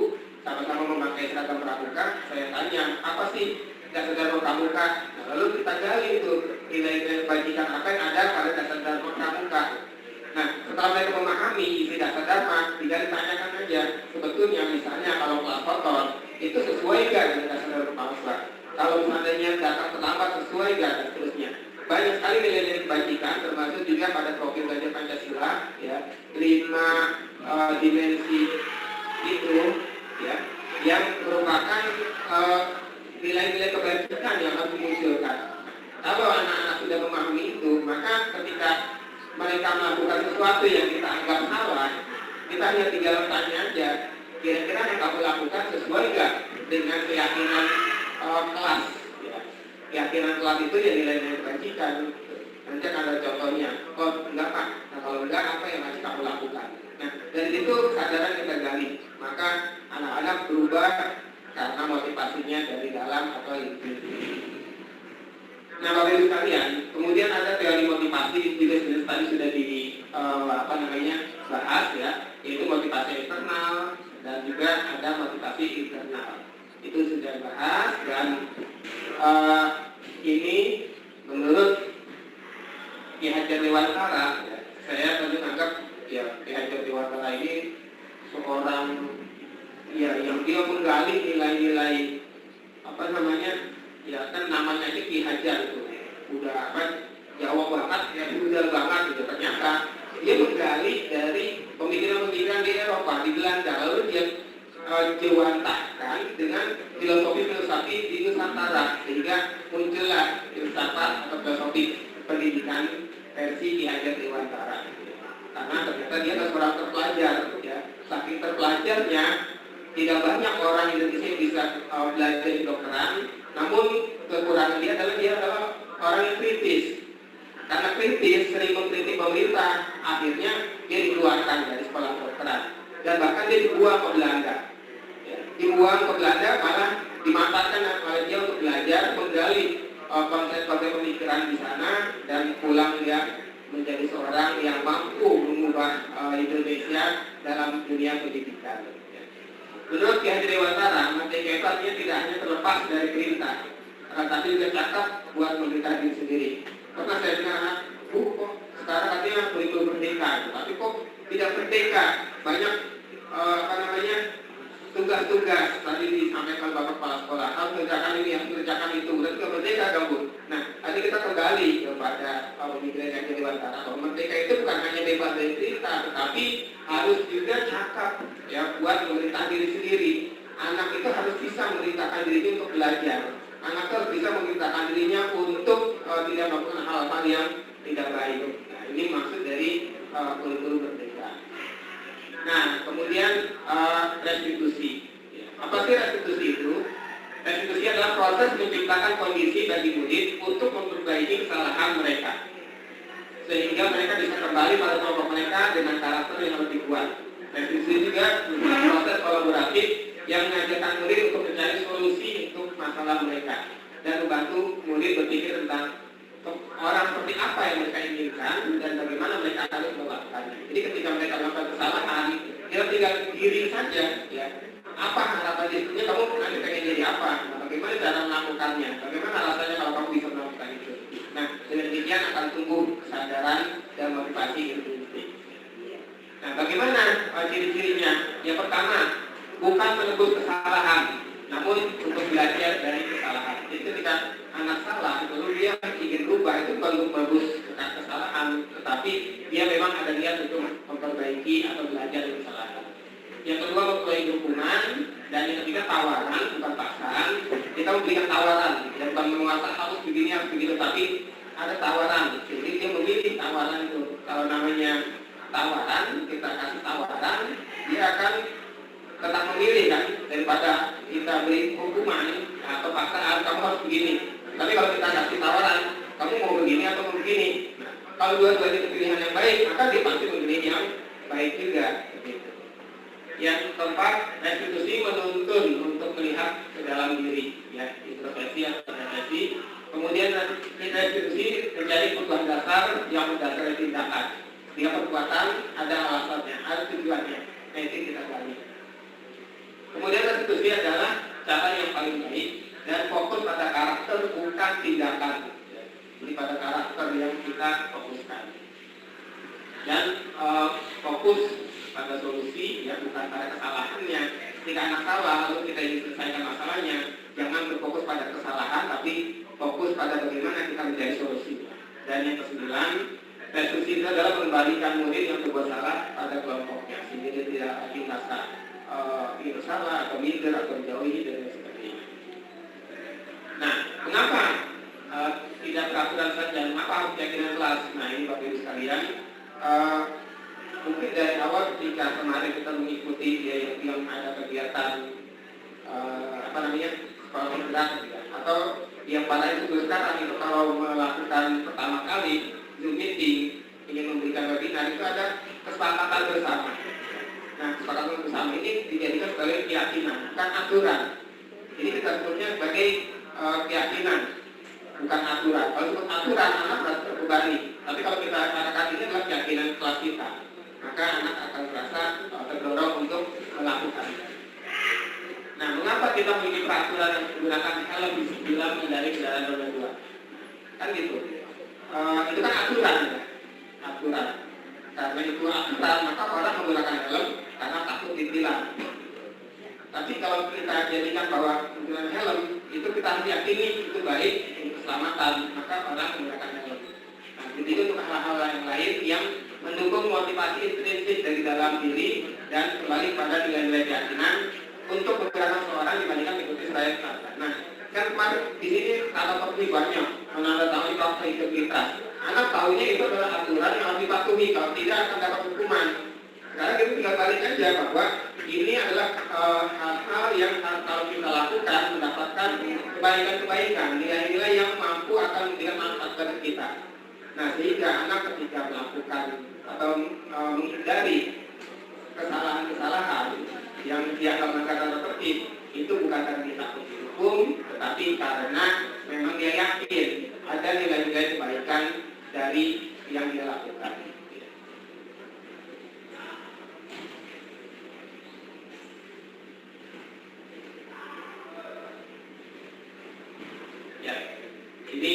sama-sama memakai seragam pramuka, saya tanya apa sih dasar dan pramuka. Nah, lalu kita gali itu nilai kebajikan apa yang ada pada dasar dan pramuka. Nah, setelah mereka memahami datang terlambat sesuai dan seterusnya. Banyak sekali nilai-nilai kebajikan, termasuk juga pada profil belajar Pancasila, ya, 5 dimensi itu, ya, yang merupakan nilai-nilai kebajikan yang harus dimunculkan. Kalau anak-anak sudah memahami itu, maka ketika mereka melakukan sesuatu yang kita anggap salah, kita hanya tinggal tanya aja, kira-kira yang kamu lakukan sesuai nggak dengan keyakinan kelas? Ya. Keyakinan kelas itu ya nilai-nilai kebajikan. Nanti akan ada contohnya. Oh enggak Pak, nah kalau enggak apa yang harus kamu lakukan? Nah dari situ kesadaran kita gali, maka anak-anak berubah karena motivasinya dari dalam atau itu. Nah Bapak Ibu sekalian, kemudian ada teori motivasi juga tadi sudah bahas ya, yaitu motivasi internal dan juga ada motivasi internal. Itu sudah bahas dan ini menurut Ki Hajar Dewantara, ya, saya tadi anggap ya Ki Hajar Dewantara ini seorang ya yang dia menggali nilai-nilai ya kan namanya ini Ki Hajar itu udah Jawa banget ya, udah banget gitu. Ternyata dia menggali dari pemikiran-pemikiran di Eropa, di Belanda, lalu dia jewantahkan dengan filosofi di Nusantara, sehingga muncullah filsafat atau filosofi pendidikan versi Ki Hajar Dewantara. Karena ternyata dia adalah seorang terpelajar, ya. Saking terpelajarnya, tidak banyak orang Indonesia yang bisa belajar di kedokteran. Namun kekurangan dia adalah orang yang kritis. Karena kritis, sering mengkritik pemerintah, akhirnya dia dikeluarkan dari sekolah kedokteran. Dan bahkan dia dibuang ke Belanda. Ya, dibuang ke Belanda, malah dimanfaatkan oleh dia untuk belajar, menggali konsep-konsep pemikiran di sana, dan pulang dia menjadi seorang yang mampu mengubah Indonesia dalam dunia pendidikan. Menurut Ki Hajar Dewantara, merdeka itu artinya tidak hanya terlepas dari perintah, tapi juga cakap buat memerintah diri sendiri. Karena saya dengar, kok sekarang katanya kurikulum merdeka, tapi kok tidak merdeka? Banyak tugas-tugas tadi disampaikan Bapak Kepala Sekolah, harus mengerjakan ini, harus mengerjakan itu, berarti nggak merdeka dong Bu. Nah, tadi kita kembali kepada pemikiran yang Dewantara, bahwa merdeka itu bukan hanya bebas dari perintah, tetapi harus juga cakap ya buat memerintah diri sendiri. Anak itu harus bisa memerintahkan dirinya untuk belajar. Anak itu harus bisa memerintahkan dirinya untuk tidak melakukan hal-hal yang tidak baik. Nah, ini maksud dari kurikulum merdeka. Nah, kemudian restitusi. Apa sih restitusi itu? Restitusi adalah proses menciptakan kondisi bagi murid untuk memperbaiki kesalahan mereka, sehingga mereka bisa kembali pada kelompok mereka dengan karakter yang lebih kuat. Restitusi juga merupakan proses kolaboratif yang mengajarkan murid untuk mencari solusi untuk masalah mereka dan membantu murid berpikir tentang orang seperti apa yang mereka inginkan dan bagaimana mereka harus melakukannya. Jadi ketika mereka melakukan kesalahan, dia tinggal diri saja, ya. Apa harapan dirinya, kamu nanti pengen jadi apa? Nah, bagaimana cara melakukannya? Bagaimana rasanya kalau kamu bisa melakukan itu? Nah, dengan demikian akan tumbuh kesadaran dan motivasi intrinsik. Nah, bagaimana ciri-cirinya? Yang pertama, bukan menebus kesalahan, namun untuk belajar dari kesalahan. Jadi ketika anak salah, lalu dia ingin berubah, itu bukan untuk menebus kesalahan, tetapi dia memang ada niat untuk memperbaiki atau belajar dari kesalahan. Yang kedua, memperoleh dukungan, dan yang ketiga tawaran, bukan paksaan. Kita memberikan tawaran, dan bukan menguasai harus begini, harus begitu, tapi ada tawaran. Jadi dia memilih tawaran itu. Kalau namanya tawaran, kita kasih tawaran, dia akan tetap memilih kan, daripada kita beri hukuman atau paksaan, kamu harus begini. Tapi kalau kita kasih tawaran, kamu mau begini atau mau begini. Nah, kalau dua-duanya itu pilihan yang baik, maka dia pasti memilih yang baik juga. Gitu. Yang keempat, restitusi menuntun untuk melihat ke dalam diri, ya, introspeksi atau refleksi. Kemudian restitusi menjadi kebutuhan dasar yang mendasari tindakan. Setiap perbuatan ada alasannya, ada tujuannya. Nah, itu kita gali. Kemudian restitusi adalah cara yang paling baik dan fokus pada karakter bukan tindakan. Jadi pada karakter yang kita fokuskan. Dan fokus pada solusi, ya, bukan pada kesalahannya. Ketika anak salah lalu kita ingin selesaikan masalahnya, jangan berfokus pada kesalahan, tapi fokus pada bagaimana kita mencari solusi. Dan yang ke-9, restitusi itu adalah mengembalikan murid yang berbuat salah pada kelompoknya, sehingga dia tidak lagi merasa ingin bersalah atau minder atau menjauhi dan lain sebagainya. Nah, mengapa tidak peraturan saja? Mengapa harus keyakinan kelas? Nah, ini Bapak Ibu sekalian, mungkin dari awal ketika kemarin kita mengikuti yang ada kegiatan sekolah penggerak, atau yang pada itu sekarang itu kalau melakukan pertama kali Zoom meeting ingin memberikan webinar, itu ada kesepakatan bersama. Nah, kesepakatan bersama ini dijadikan sebagai keyakinan, bukan aturan. Ini kita sebutnya sebagai keyakinan, bukan aturan. Kalau sebut aturan, anak merasa terbebani. Tapi kalau kita katakan ini adalah keyakinan kelas kita, maka anak akan merasa terdorong untuk melakukan. Nah, mengapa kita memiliki peraturan yang menggunakan helm bila mengendarai kendaraan roda 2? Kan gitu. Itu kan aturan, ya? Aturan. Karena itu aturan, maka orang menggunakan helm karena takut ditilang. Tapi kalau kita jadikan bahwa menggunakan helm itu kita harus yakini itu baik untuk keselamatan, maka orang menggunakan helm. Nah, jadi itu untuk hal-hal yang lain yang mendukung motivasi intrinsik dari dalam diri dan kembali pada nilai-nilai keyakinan untuk menggerakkan seorang dibandingkan mengikuti seraya peraturan. Nah, kan kemarin di sini kata pertibannya menandatangani fakta integritas. Anak tahunya itu adalah aturan yang harus dipatuhi, kalau tidak akan dapat hukuman. Sekarang kita tinggal balik aja bahwa ini adalah hal-hal yang kalau kita lakukan mendapatkan kebaikan-kebaikan, nilai-nilai yang mampu akan memberikan manfaat bagi kita. Nah, sehingga anak ketika melakukan atau menghindari kesalahan-kesalahan yang dianggap melanggar tata tertib, itu bukan karena dia takut dihukum, tetapi karena memang dia yakin ada nilai-nilai kebaikan dari yang dia lakukan. Ya, ini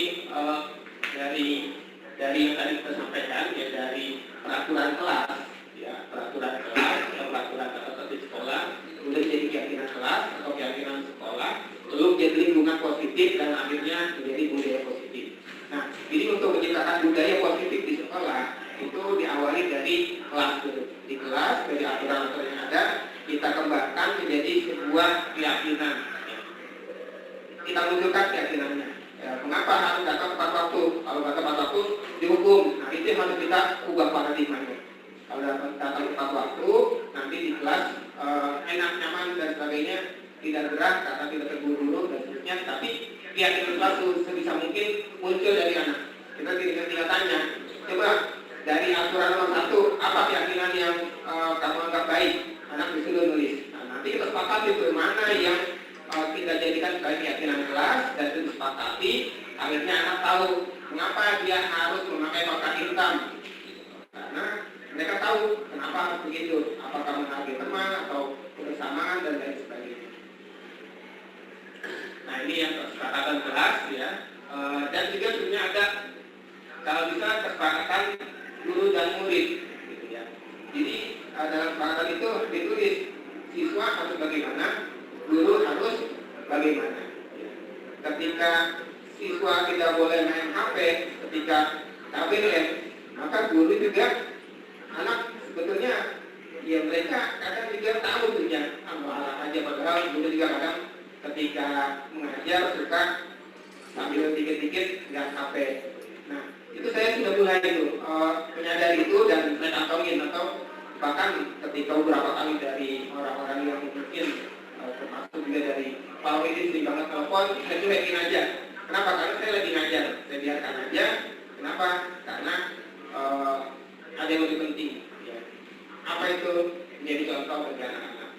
dari yang tadi kita sampaikan, ya, dari peraturan kelas, ya, peraturan kelas atau peraturan tata tertib sekolah, kemudian jadi keyakinan kelas atau keyakinan sekolah, lalu jadi lingkungan positif dan akhirnya menjadi budaya positif. Nah, ini untuk menciptakan budaya positif di sekolah itu diawali dari kelas dulu. Di kelas dari aturan-aturan yang ada kita kembangkan menjadi sebuah keyakinan. Kita munculkan keyakinannya. Ya, mengapa harus datang tepat waktu? Kalau datang tepat waktu dihukum. Nah, itu yang harus kita ubah paradigmanya. Kalau datang tepat waktu, nanti di kelas enak, nyaman dan sebagainya, tidak gerak karena tidak terburu-buru dan seterusnya. Tapi keyakinan kelas sebisa mungkin muncul dari anak. Kita tinggal tanya, coba dari aturan nomor 1, apa keyakinan yang kamu anggap baik? Anak disuruh nulis. Nah, nanti kita sepakati itu mana yang kita jadikan sebagai keyakinan kelas dan itu disepakati. Akhirnya anak tahu mengapa dia harus memakai toka hitam, karena mereka tahu kenapa harus begitu, apakah menghargai teman atau kebersamaan dan lain sebagainya. Nah, ini yang kesepakatan kelas, ya. Dan juga sebenarnya ada kalau bisa kesepakatan guru dan murid, gitu ya. Jadi dalam kesepakatan itu ditulis siswa harus bagaimana, guru harus bagaimana. Ketika siswa tidak boleh main HP ketika tablet, maka guru juga, anak sebetulnya ya mereka kadang juga tahu tuh ya, alah aja, padahal guru juga kadang ketika mengajar suka sambil dikit-dikit lihat HP. Nah, itu saya sudah mulai itu menyadari itu dan saya kantongin, atau bahkan ketika beberapa kali dari orang-orang yang mungkin termasuk juga dari Pak ini sering banget telepon, saya cuekin aja. Kenapa? Karena saya lagi ngajar, saya biarkan aja. Kenapa? Karena ada yang lebih penting, ya. Apa itu menjadi contoh bagi anak-anak.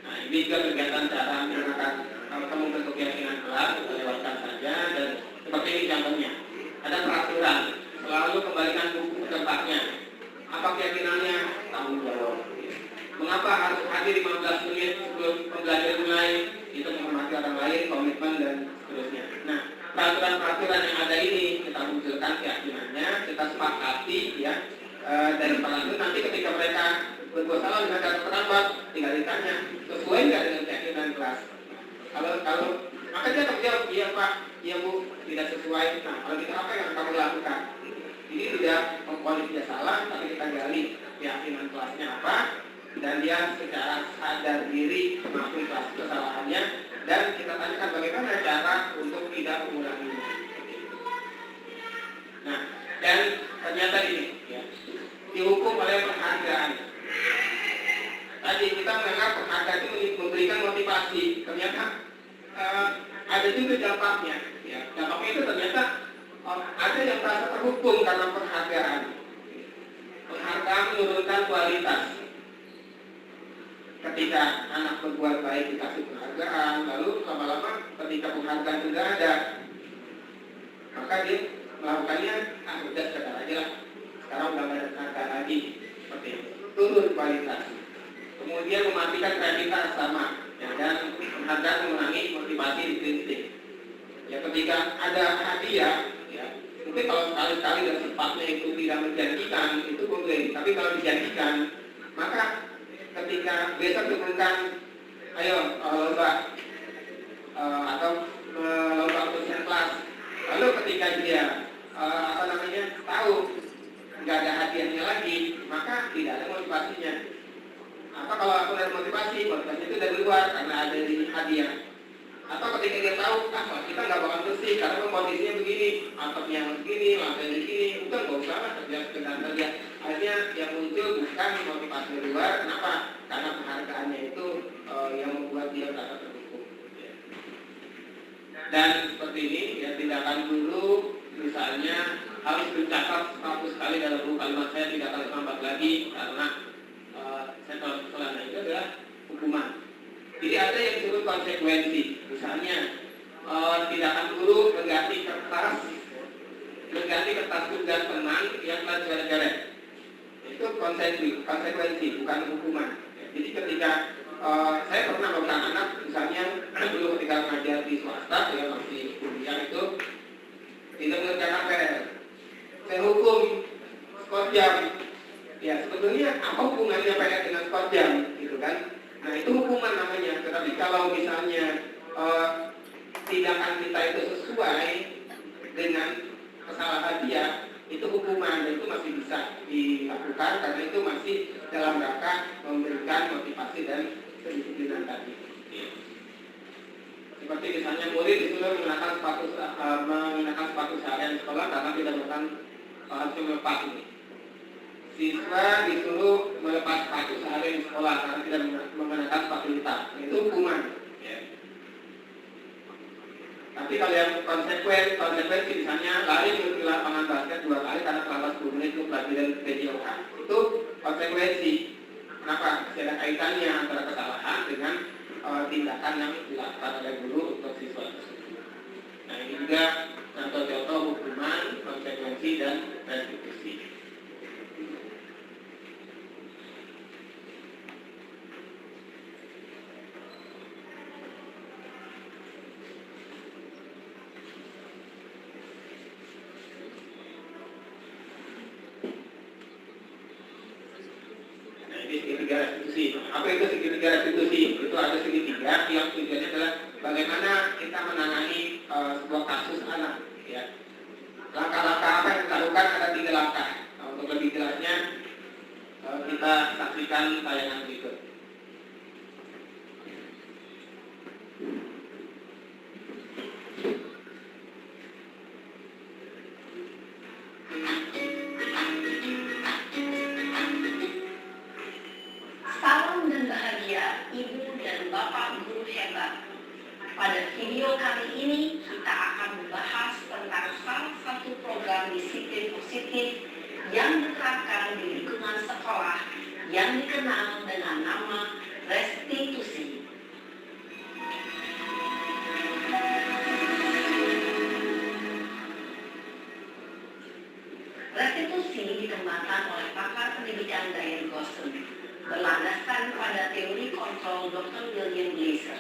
Nah, ini juga kegiatan cara menggunakan kamu bentuk keyakinan kelas, kita lewatkan saja. Dan seperti ini contohnya, ada peraturan, selalu kembalikan buku ke tempatnya. Apa keyakinannya? Tanggung jawab. Mengapa harus hadir 15 menit sebelum pembelajaran mulai? Itu menghormati orang lain, komitmen dan seterusnya. Nah, peraturan-peraturan yang ada ini kita munculkan keyakinannya, kita sepakati, ya. Dari peraturan nanti ketika mereka berbuat salah dengan cara terlambat, tinggal ditanya sesuai nggak dengan keyakinan kelas. Kalau Maka dia akan jawab, iya Pak, iya Bu, tidak sesuai. Nah, kalau gitu apa yang kamu lakukan? Ini tidak memponis dia salah, tapi kita gali keyakinan kelasnya apa, dan dia secara sadar diri mengakui kelas kesalahannya, dan kita tanyakan bagaimana cara untuk tidak mengulanginya. Nah, dan ternyata ini ya, dihukum oleh penghargaan. Tadi kita mendengar penghargaan itu memberikan motivasi. Ternyata ada juga dampaknya. Ya, dampaknya itu ternyata ada yang merasa terhukum karena penghargaan. Penghargaan menurunkan kualitas. Ketika anak berbuat baik dikasih penghargaan, lalu lama-lama ketika penghargaan sudah ada, maka dia melakukannya, udah sekedar aja lah. Sekarang udah nggak ada penghargaan lagi, seperti itu. Turun kualitas. Kemudian mematikan kreativitas sama, ya, dan penghargaan mengurangi motivasi intrinsik. Ya, ketika ada hadiah, ya, mungkin kalau sekali-sekali dan sifatnya itu tidak menjanjikan, itu boleh. Tapi kalau dijanjikan, maka ketika besok diberikan, ayo lomba atau lomba urusan kelas, lalu ketika dia tahu nggak ada hadiahnya lagi, maka tidak ada motivasinya. Apa kalau aku ada motivasi itu dari luar karena ada di hadiah. Atau ketika dia tahu, kita nggak bakal bersih karena kondisinya begini, atapnya begini, lantai begini, udah nggak usah lah kerja sekedar kerja. Akhirnya yang muncul bukan motivasi luar, kenapa? Karena penghargaannya itu yang membuat dia merasa terhukum. Dan seperti ini, ya, tindakan dulu misalnya harus dicatat 100 kali dalam buku kalimat saya, tidak akan terlambat lagi karena setelah itu adalah hukuman. Jadi ada yang disebut konsekuensi. Misalnya tindakan guru mengganti kertas tugas teman yang telah dicoret-coret. Itu konsekuensi, bukan hukuman. Jadi ketika saya pernah melakukan anak, misalnya dulu ketika mengajar di swasta, ya masih kuliah itu tidak mengerjakan APR, saya hukum skor jam. Ya sebetulnya apa hubungannya PR dengan skor jam, gitu kan? Nah itu hukuman namanya. Tetapi kalau misalnya tindakan kita itu sesuai dengan kesalahan dia, itu hukuman, dan itu masih bisa dilakukan karena itu masih dalam rangka memberikan motivasi dan kedisiplinan tadi. Seperti misalnya murid disuruh mengenakan sepatu seharian sekolah karena tidak melakukan harus melepas ini. Siswa disuruh melepas sepatu seharian di sekolah karena tidak mengenakan sepatu hitam. Itu hukuman. Ya. Tapi kalau yang konsekuensi misalnya lari menuju lapangan basket 2 kali karena terlambat 10 menit untuk pelajaran PJOK, itu konsekuensi. Kenapa? Masih ada kaitannya antara kesalahan dengan tindakan yang dilakukan oleh guru untuk siswa tersebut. Nah ini juga contoh-contoh hukuman, konsekuensi, dan restitusi. Segitiga restitusi. Apa itu segitiga restitusi? Itu ada segitiga yang tujuannya adalah bagaimana kita menangani sebuah kasus anak. Ya. Langkah-langkah apa yang dilakukan ada 3 langkah. Nah, untuk lebih jelasnya kita saksikan tayangan berikut. Salam dan bahagia Ibu dan Bapak Guru hebat. Pada video kali ini kita akan membahas tentang salah satu program disiplin positif yang diterapkan di lingkungan sekolah yang dikenal dengan nama restitusi. Restitusi dikembangkan oleh pakar pendidikan Diane Gosson berlandaskan pada teori kontrol Dr. William Glaser.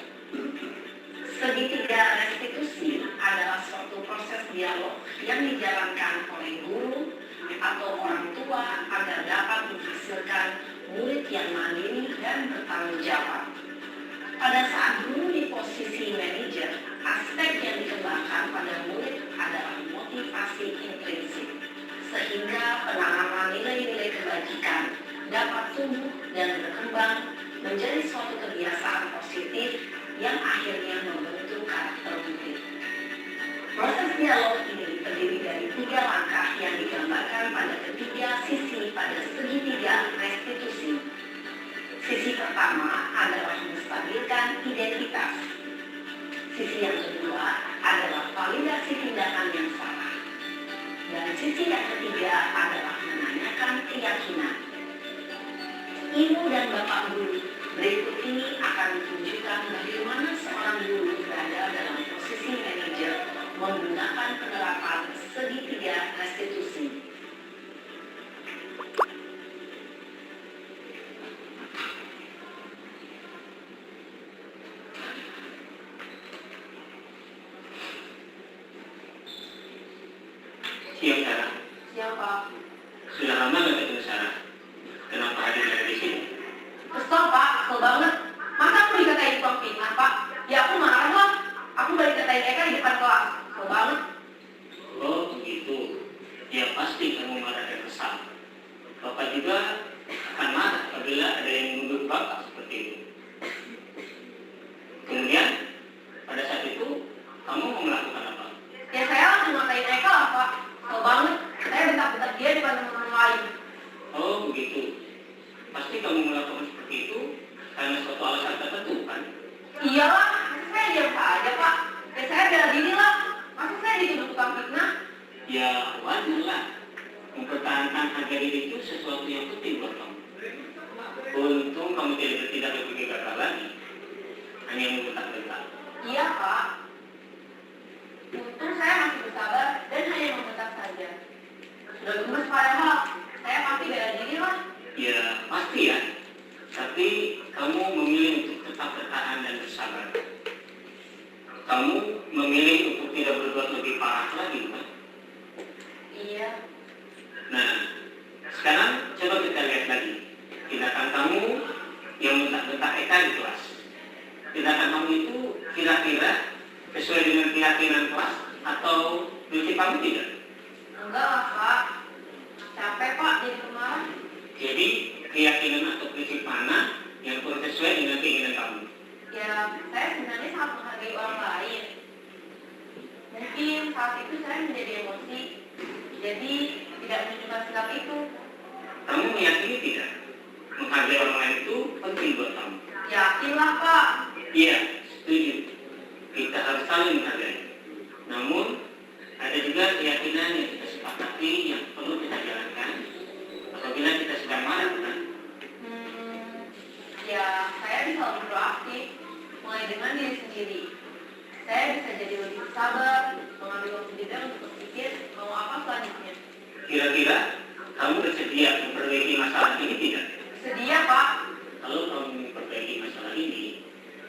Segitiga restitusi adalah suatu proses dialog yang dijalankan oleh guru atau orang tua agar dapat menghasilkan murid yang mandiri dan bertanggung jawab. Pada saat guru di posisi manajer aspek yang dikembangkan pada murid adalah motivasi intrinsik, sehingga penanaman nilai-nilai kebajikan dapat tumbuh dan berkembang menjadi suatu kebiasaan positif yang akhirnya membentuk karakter murid. Proses dialog ini terdiri dari 3 langkah yang digambarkan pada ketiga sisi pada segitiga restitusi. Sisi pertama adalah menstabilkan identitas. Sisi yang kedua adalah validasi tindakan yang salah. Dan sisi yang ketiga adalah menanyakan keyakinan. Ibu dan Bapak Guru, berikut ini akan menunjukkan bagaimana seorang guru berada dalam posisi manajer menggunakan penerapan segitiga restitusi. Siap, Sarah. Siapa? Sudah lama nggak ketemu Sarah? Kenapa hadir dari di sini? Kesel Pak, kesel banget. Masa aku dikatain tukang fitnah Pak? Ya aku marah lah. Aku balik dikatain Eka di depan kelas. Kesel banget. Oh, begitu. Ya pasti kamu marah dan kesal. Bapak juga akan marah apabila ada yang menuduh Bapak seperti itu. Kemudian, pada saat itu, kamu mau melakukan apa? Ya saya langsung ngatain Eka lah Pak. Kesel banget. Saya bentak-bentak dia di depan teman-teman lain. Oh, begitu. Pasti kamu melakukan seperti itu karena suatu alasan tertentu, kan? Iyalah, masa saya diam saja Pak. Ya saya bela diri lah. Masa saya dituduh tukang fitnah? Ya, wajar lah. Mempertahankan harga diri itu sesuatu yang penting buat kamu. Untung kamu tidak berpikir gagal lagi. Hanya membentak-bentak. Iya Pak. Untung saya masih bersabar dan hanya membentak saja. Sudah gemes padahal. Saya pasti bela diri lah. Ya, pasti ya. Tapi kamu memilih untuk tetap bertahan dan bersabar. Kamu memilih untuk tidak berbuat lebih parah lagi, kan? Iya. Nah, sekarang coba kita lihat lagi. Tindakan kamu yang bentak-bentak Eka di kelas. Tindakan kamu itu kira-kira sesuai dengan keyakinan kelas atau prinsip kamu tidak? Enggak lah Pak. Capek Pak jadi pemarah. Jadi, keyakinan atau prinsip mana yang kurang sesuai dengan keinginan kamu? Ya, saya sebenarnya sangat menghargai orang lain. Mungkin saat itu saya menjadi emosi, jadi tidak menunjukkan sikap itu. Kamu meyakini tidak? Menghargai orang lain itu penting buat kamu. Yakinlah Pak. Iya, setuju. Kita harus saling menghargai. Namun, ada juga keyakinan yang kita sepakati yang perlu kita jalankan apabila kita sedang marah, kan? Ya, saya bisa lebih proaktif, mulai dengan diri sendiri. Saya bisa jadi lebih sabar, mengambil waktu jeda untuk berpikir mau apa selanjutnya. Kira-kira kamu bersedia memperbaiki masalah ini tidak? Sedia Pak. Kalau kamu memperbaiki masalah ini,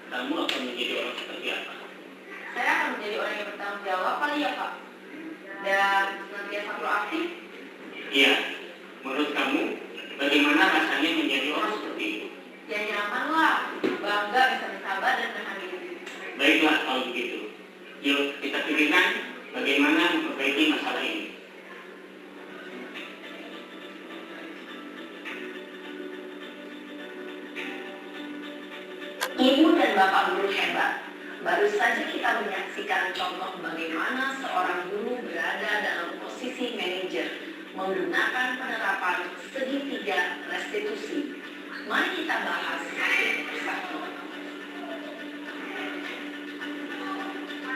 kamu akan menjadi orang seperti apa? Saya akan menjadi orang yang bertanggung jawab kali ya Pak. Dan senantiasa proaktif. Iya, menurut kamu bagaimana rasanya menjadi orang seperti itu? Ya nyaman lah, bangga bisa bersabar dan menahan diri. Baiklah kalau begitu. Yuk kita pikirkan bagaimana memperbaiki masalah ini. Ibu dan Bapak Guru hebat. Baru saja kita menyaksikan contoh bagaimana seorang guru berada dalam posisi manajer menggunakan penerapan segitiga restitusi. Mari kita bahas satu persatu.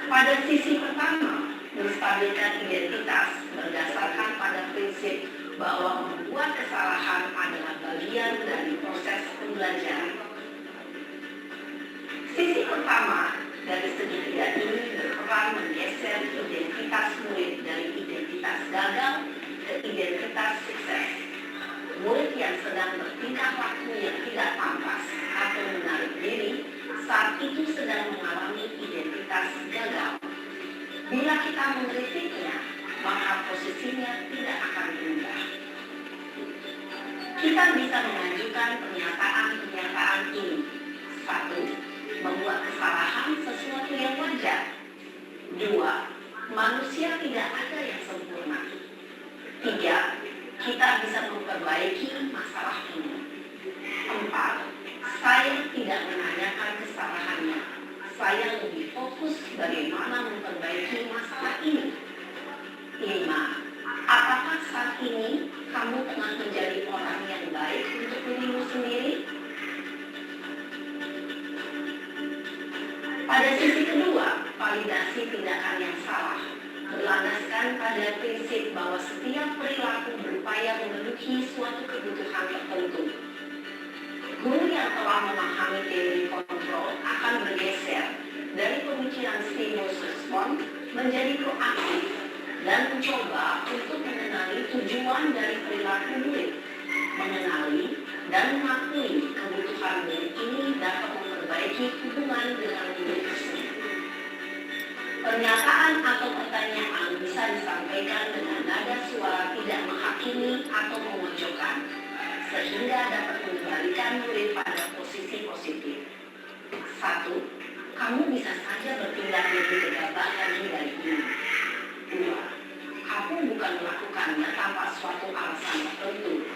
Pada sisi pertama, menstabilkan identitas berdasarkan pada prinsip bahwa membuat kesalahan adalah bagian dari proses pembelajaran. Sisi pertama dari segitiga ini berperan menggeser identitas murid dari identitas gagal ke identitas sukses. Murid yang sedang bertingkah laku yang tidak pantas atau menarik diri saat itu sedang mengalami identitas gagal. Bila kita mengkritiknya, maka posisinya tidak akan berubah. Kita bisa mengajukan pernyataan-pernyataan ini. 1. Membuat kesalahan sesuatu yang wajar. 2. Manusia tidak ada yang sempurna. 3. Kita bisa memperbaiki masalah ini. 4. Saya tidak menanyakan kesalahannya. Saya lebih fokus bagaimana memperbaiki masalah ini. 5. Apakah saat ini kamu tengah menjadi orang yang baik untuk dirimu sendiri? Pada sisi kedua, validasi tindakan yang salah berlandaskan pada prinsip bahwa setiap perilaku berupaya memenuhi suatu kebutuhan tertentu. Guru yang telah memahami teori kontrol akan bergeser dari pemikiran stimulus respon menjadi proaktif dan mencoba untuk mengenali tujuan dari perilaku murid, mengenali dan mengakui kebutuhan murid ini dapat memperbaiki hubungan dengan murid tersebut. Pernyataan atau pertanyaan bisa disampaikan dengan nada suara tidak menghakimi atau memojokkan, sehingga dapat mengembalikan murid pada posisi positif. 1. Kamu bisa saja bertindak lebih gegabah lagi dari ini. 2. Kamu bukan melakukannya tanpa suatu alasan tertentu.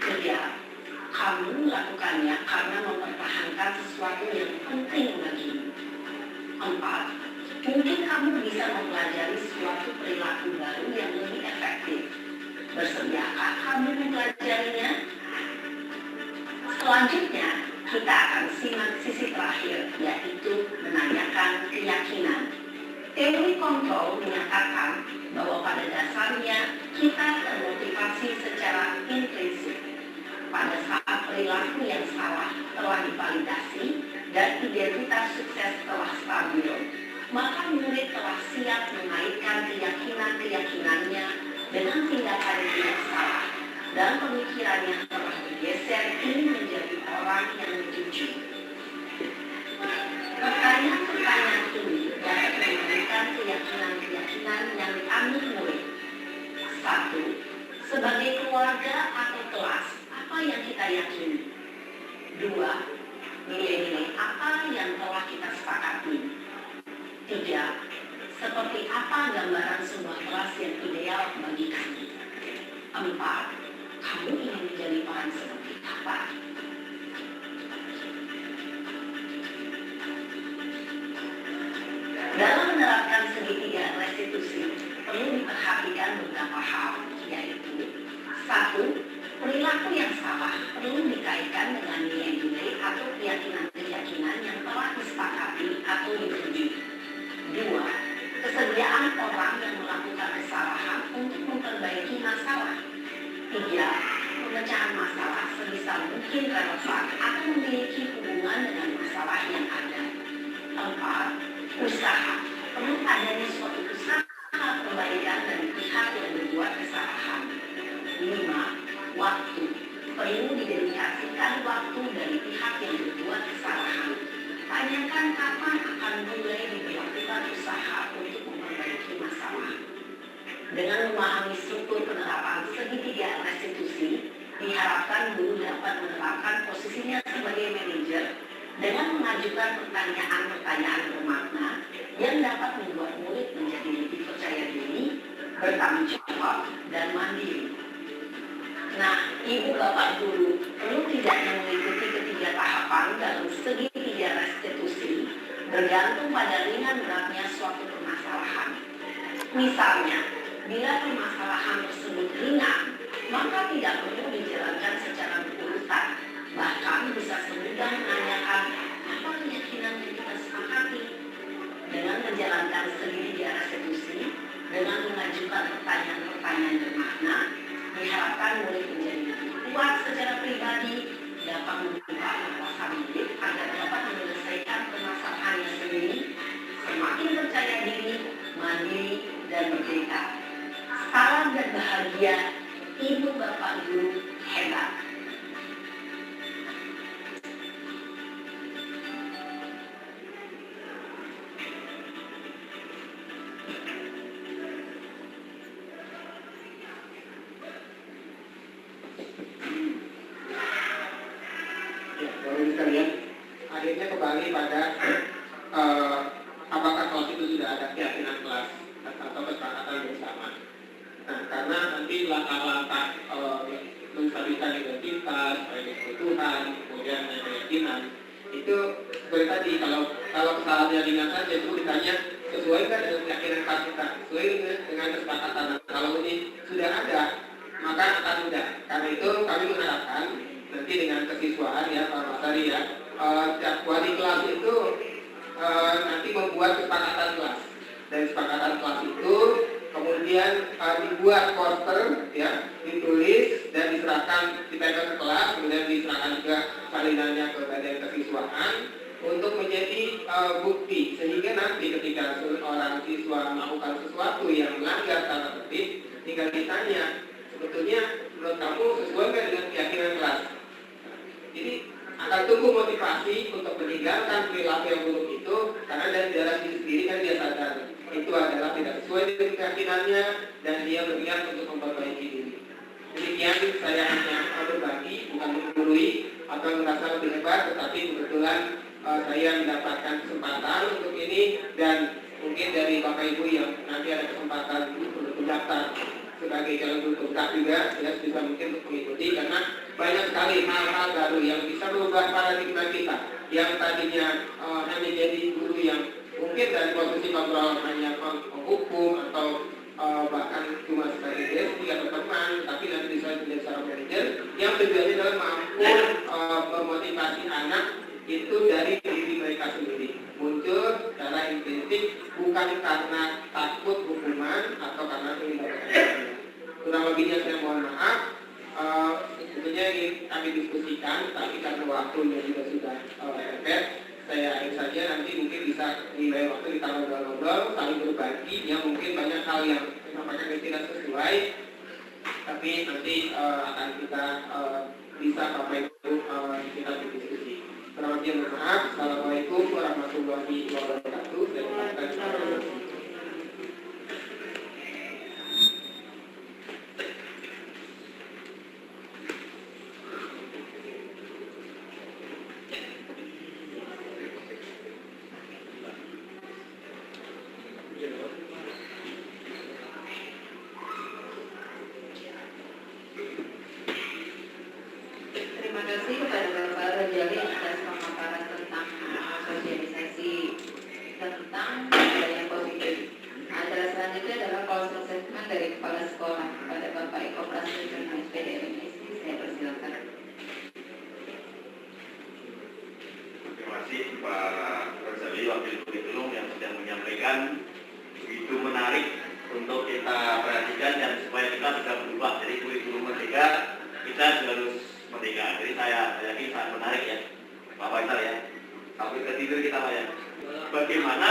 3. Kamu melakukannya karena mempertahankan sesuatu yang penting bagimu. 4. Mungkin kamu bisa mempelajari suatu perilaku baru yang lebih efektif. Bersediakah kamu mempelajarinya? Selanjutnya, kita akan simak sisi terakhir, yaitu menanyakan keyakinan. Teori kontrol menyatakan bahwa pada dasarnya kita termotivasi secara intrinsik. Pada saat perilaku yang salah telah divalidasi dan identitas sukses telah stabil, maka murid telah siap mengaitkan keyakinan-keyakinannya dengan tindakan yang salah, dan pemikirannya telah bergeser ingin menjadi orang yang dituju. Pertanyaan-pertanyaan ini dapat memberikan keyakinan-keyakinan yang diambil murid. 1. Sebagai keluarga atau kelas, apa yang kita yakini? 2. Nilai-nilai apa yang telah kita sepakati? 3. Seperti apa gambaran sebuah kelas yang ideal bagi kami? 4. Kamu ingin menjadi orang seperti apa? Dalam menerapkan segitiga restitusi, perlu diperhatikan beberapa hal, yaitu 1. Perilaku yang salah perlu dikaitkan dengan nilai-nilai atau keyakinan-keyakinan yang telah disepakati atau dituju. 2. Kesediaan orang yang melakukan kesalahan untuk memperbaiki masalah. 3. Pemecahan masalah sebisa mungkin relevan atau memiliki hubungan dengan masalah yang ada. 4. Usaha. Perlu adanya suatu usaha perbaikan dari pihak yang berbuat kesalahan. 5. Waktu. Perlu didedikasikan waktu dari pihak yang berbuat kesalahan. Tanyakan kapan akan mulai diberlakukan usaha untuk memperbaiki masalah. Dengan memahami struktur penerapan segitiga restitusi, diharapkan guru dapat menerapkan posisinya sebagai manajer dengan mengajukan pertanyaan-pertanyaan bermakna yang dapat membuat murid menjadi lebih percaya diri, bertanggung jawab, dan mandiri. Nah, Ibu Bapak Guru perlu tidaknya mengikuti ketiga tahapan dalam segitiga restitusi bergantung pada ringan beratnya suatu permasalahan. Misalnya, bila permasalahan tersebut ringan, maka tidak perlu dijalankan secara berurutan. Bahkan bisa semudah menanyakan apa keyakinan yang kita sepakati. Dengan menjalankan segitiga restitusi, dengan mengajukan pertanyaan-pertanyaan bermakna, diharapkan murid menjadi lebih kuat secara pribadi, dapat membuka wawasan murid agar dapat menyelesaikan permasalahannya sendiri, semakin percaya diri, mandiri, dan merdeka. Salam dan bahagia, Ibu Bapak Guru hebat. Sekalian, akhirnya kembali pada apakah kelas itu sudah ada keyakinan tadi kalau kesalahannya ringan saja itu ditanya sesuai nggak dengan keyakinan kelas kita, sesuai dengan kesepakatan. Kalau ini sudah ada maka akan mudah. Karena itu kami mengharapkan nanti dengan kesiswaan ya Pak Masari ya, wali kelas itu nanti membuat kesepakatan kelas. Dari kesepakatan kelas itu kemudian dibuat poster ya, ditulis dan diserahkan, ditempel ke kelas, kemudian diserahkan juga salinannya ke badan kesiswaan untuk menjadi bukti, sehingga nanti ketika seorang siswa melakukan sesuatu yang melanggar tata tertib, tinggal ditanya sebetulnya menurut kamu sesuai nggak dengan keyakinan kelas. Jadi akan tumbuh motivasi untuk meninggalkan perilaku yang buruk itu, karena dari dalam diri sendiri kan dia sadar itu adalah tidak sesuai dengan keyakinannya dan dia berniat untuk memperbaiki diri. Demikian saya hanya berbagi, bukan menggurui atau merasa lebih hebat, tetapi kebetulan saya mendapatkan kesempatan untuk ini, dan mungkin dari Bapak Ibu yang nanti ada kesempatan untuk mendaftar sebagai calon guru tetap juga ya, bisa mungkin untuk mengikuti, karena banyak sekali hal-hal baru yang bisa merubah paradigma kita yang tadinya hanya jadi guru yang mungkin dari posisi kontrol hanya menghukum atau bahkan cuma sebagai gesti atau teman, tapi nanti bisa menjadi seorang manajer yang tujuannya adalah mampu memotivasi anak itu dari diri mereka sendiri, muncul secara intrinsik, bukan karena takut hukuman atau karena ingin mendapatkan. Kurang lebihnya saya mohon maaf, sebetulnya ingin kami diskusikan, tapi karena waktunya juga sudah mepet, saya akhir saja. Nanti mungkin bisa nilai waktu kita ngobrol-ngobrol, saling berbagi, ya mungkin banyak hal yang disampaikan yang tidak sesuai, tapi nanti akan kita bisa Bapak Ibu kita berdiskusi. Kurang lebih mohon maaf. Assalamualaikum warahmatullahi wabarakatuh. Terima kasih kepada Bapak Rajali atas pemaparan tentang sosialisasi tentang budaya positif. Acara selanjutnya adalah closing statement dari Kepala Sekolah kepada Bapak Eko Prasetyo SPD MSI. Saya persilakan. Terima kasih Pak Rajali, Wakil Kurikulum yang sudah menyampaikan begitu menarik untuk kita perhatikan dan supaya kita bisa berubah. Jadi kurikulum merdeka kita juga harus merdeka. Jadi saya yakin sangat menarik ya Pak Faisal ya. Sampai ketidur kita Pak ya. Bagaimana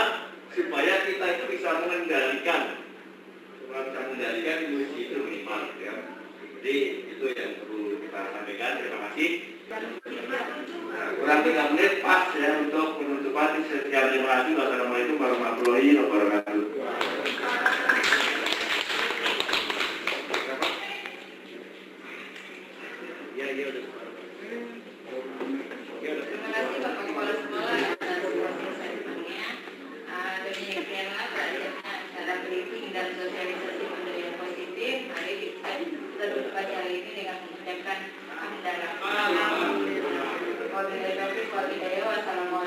supaya kita itu bisa mengendalikan emosi itu minimal ya. Jadi itu yang perlu kita sampaikan. Terima kasih. Kurang 3 menit pas ya untuk penutupan. Sekian, terima kasih. Wassalamualaikum warahmatullahi wabarakatuh. Terima kasih Bapak Kepala Sekolah atas closing statement-nya. Demikianlah berakhirnya acara briefing dan sosialisasi budaya positif. Mari kita tutup acara ini dengan mengucapkan hamdalah. Wabillahi taufiq wal hidayah. Wassalamualaikum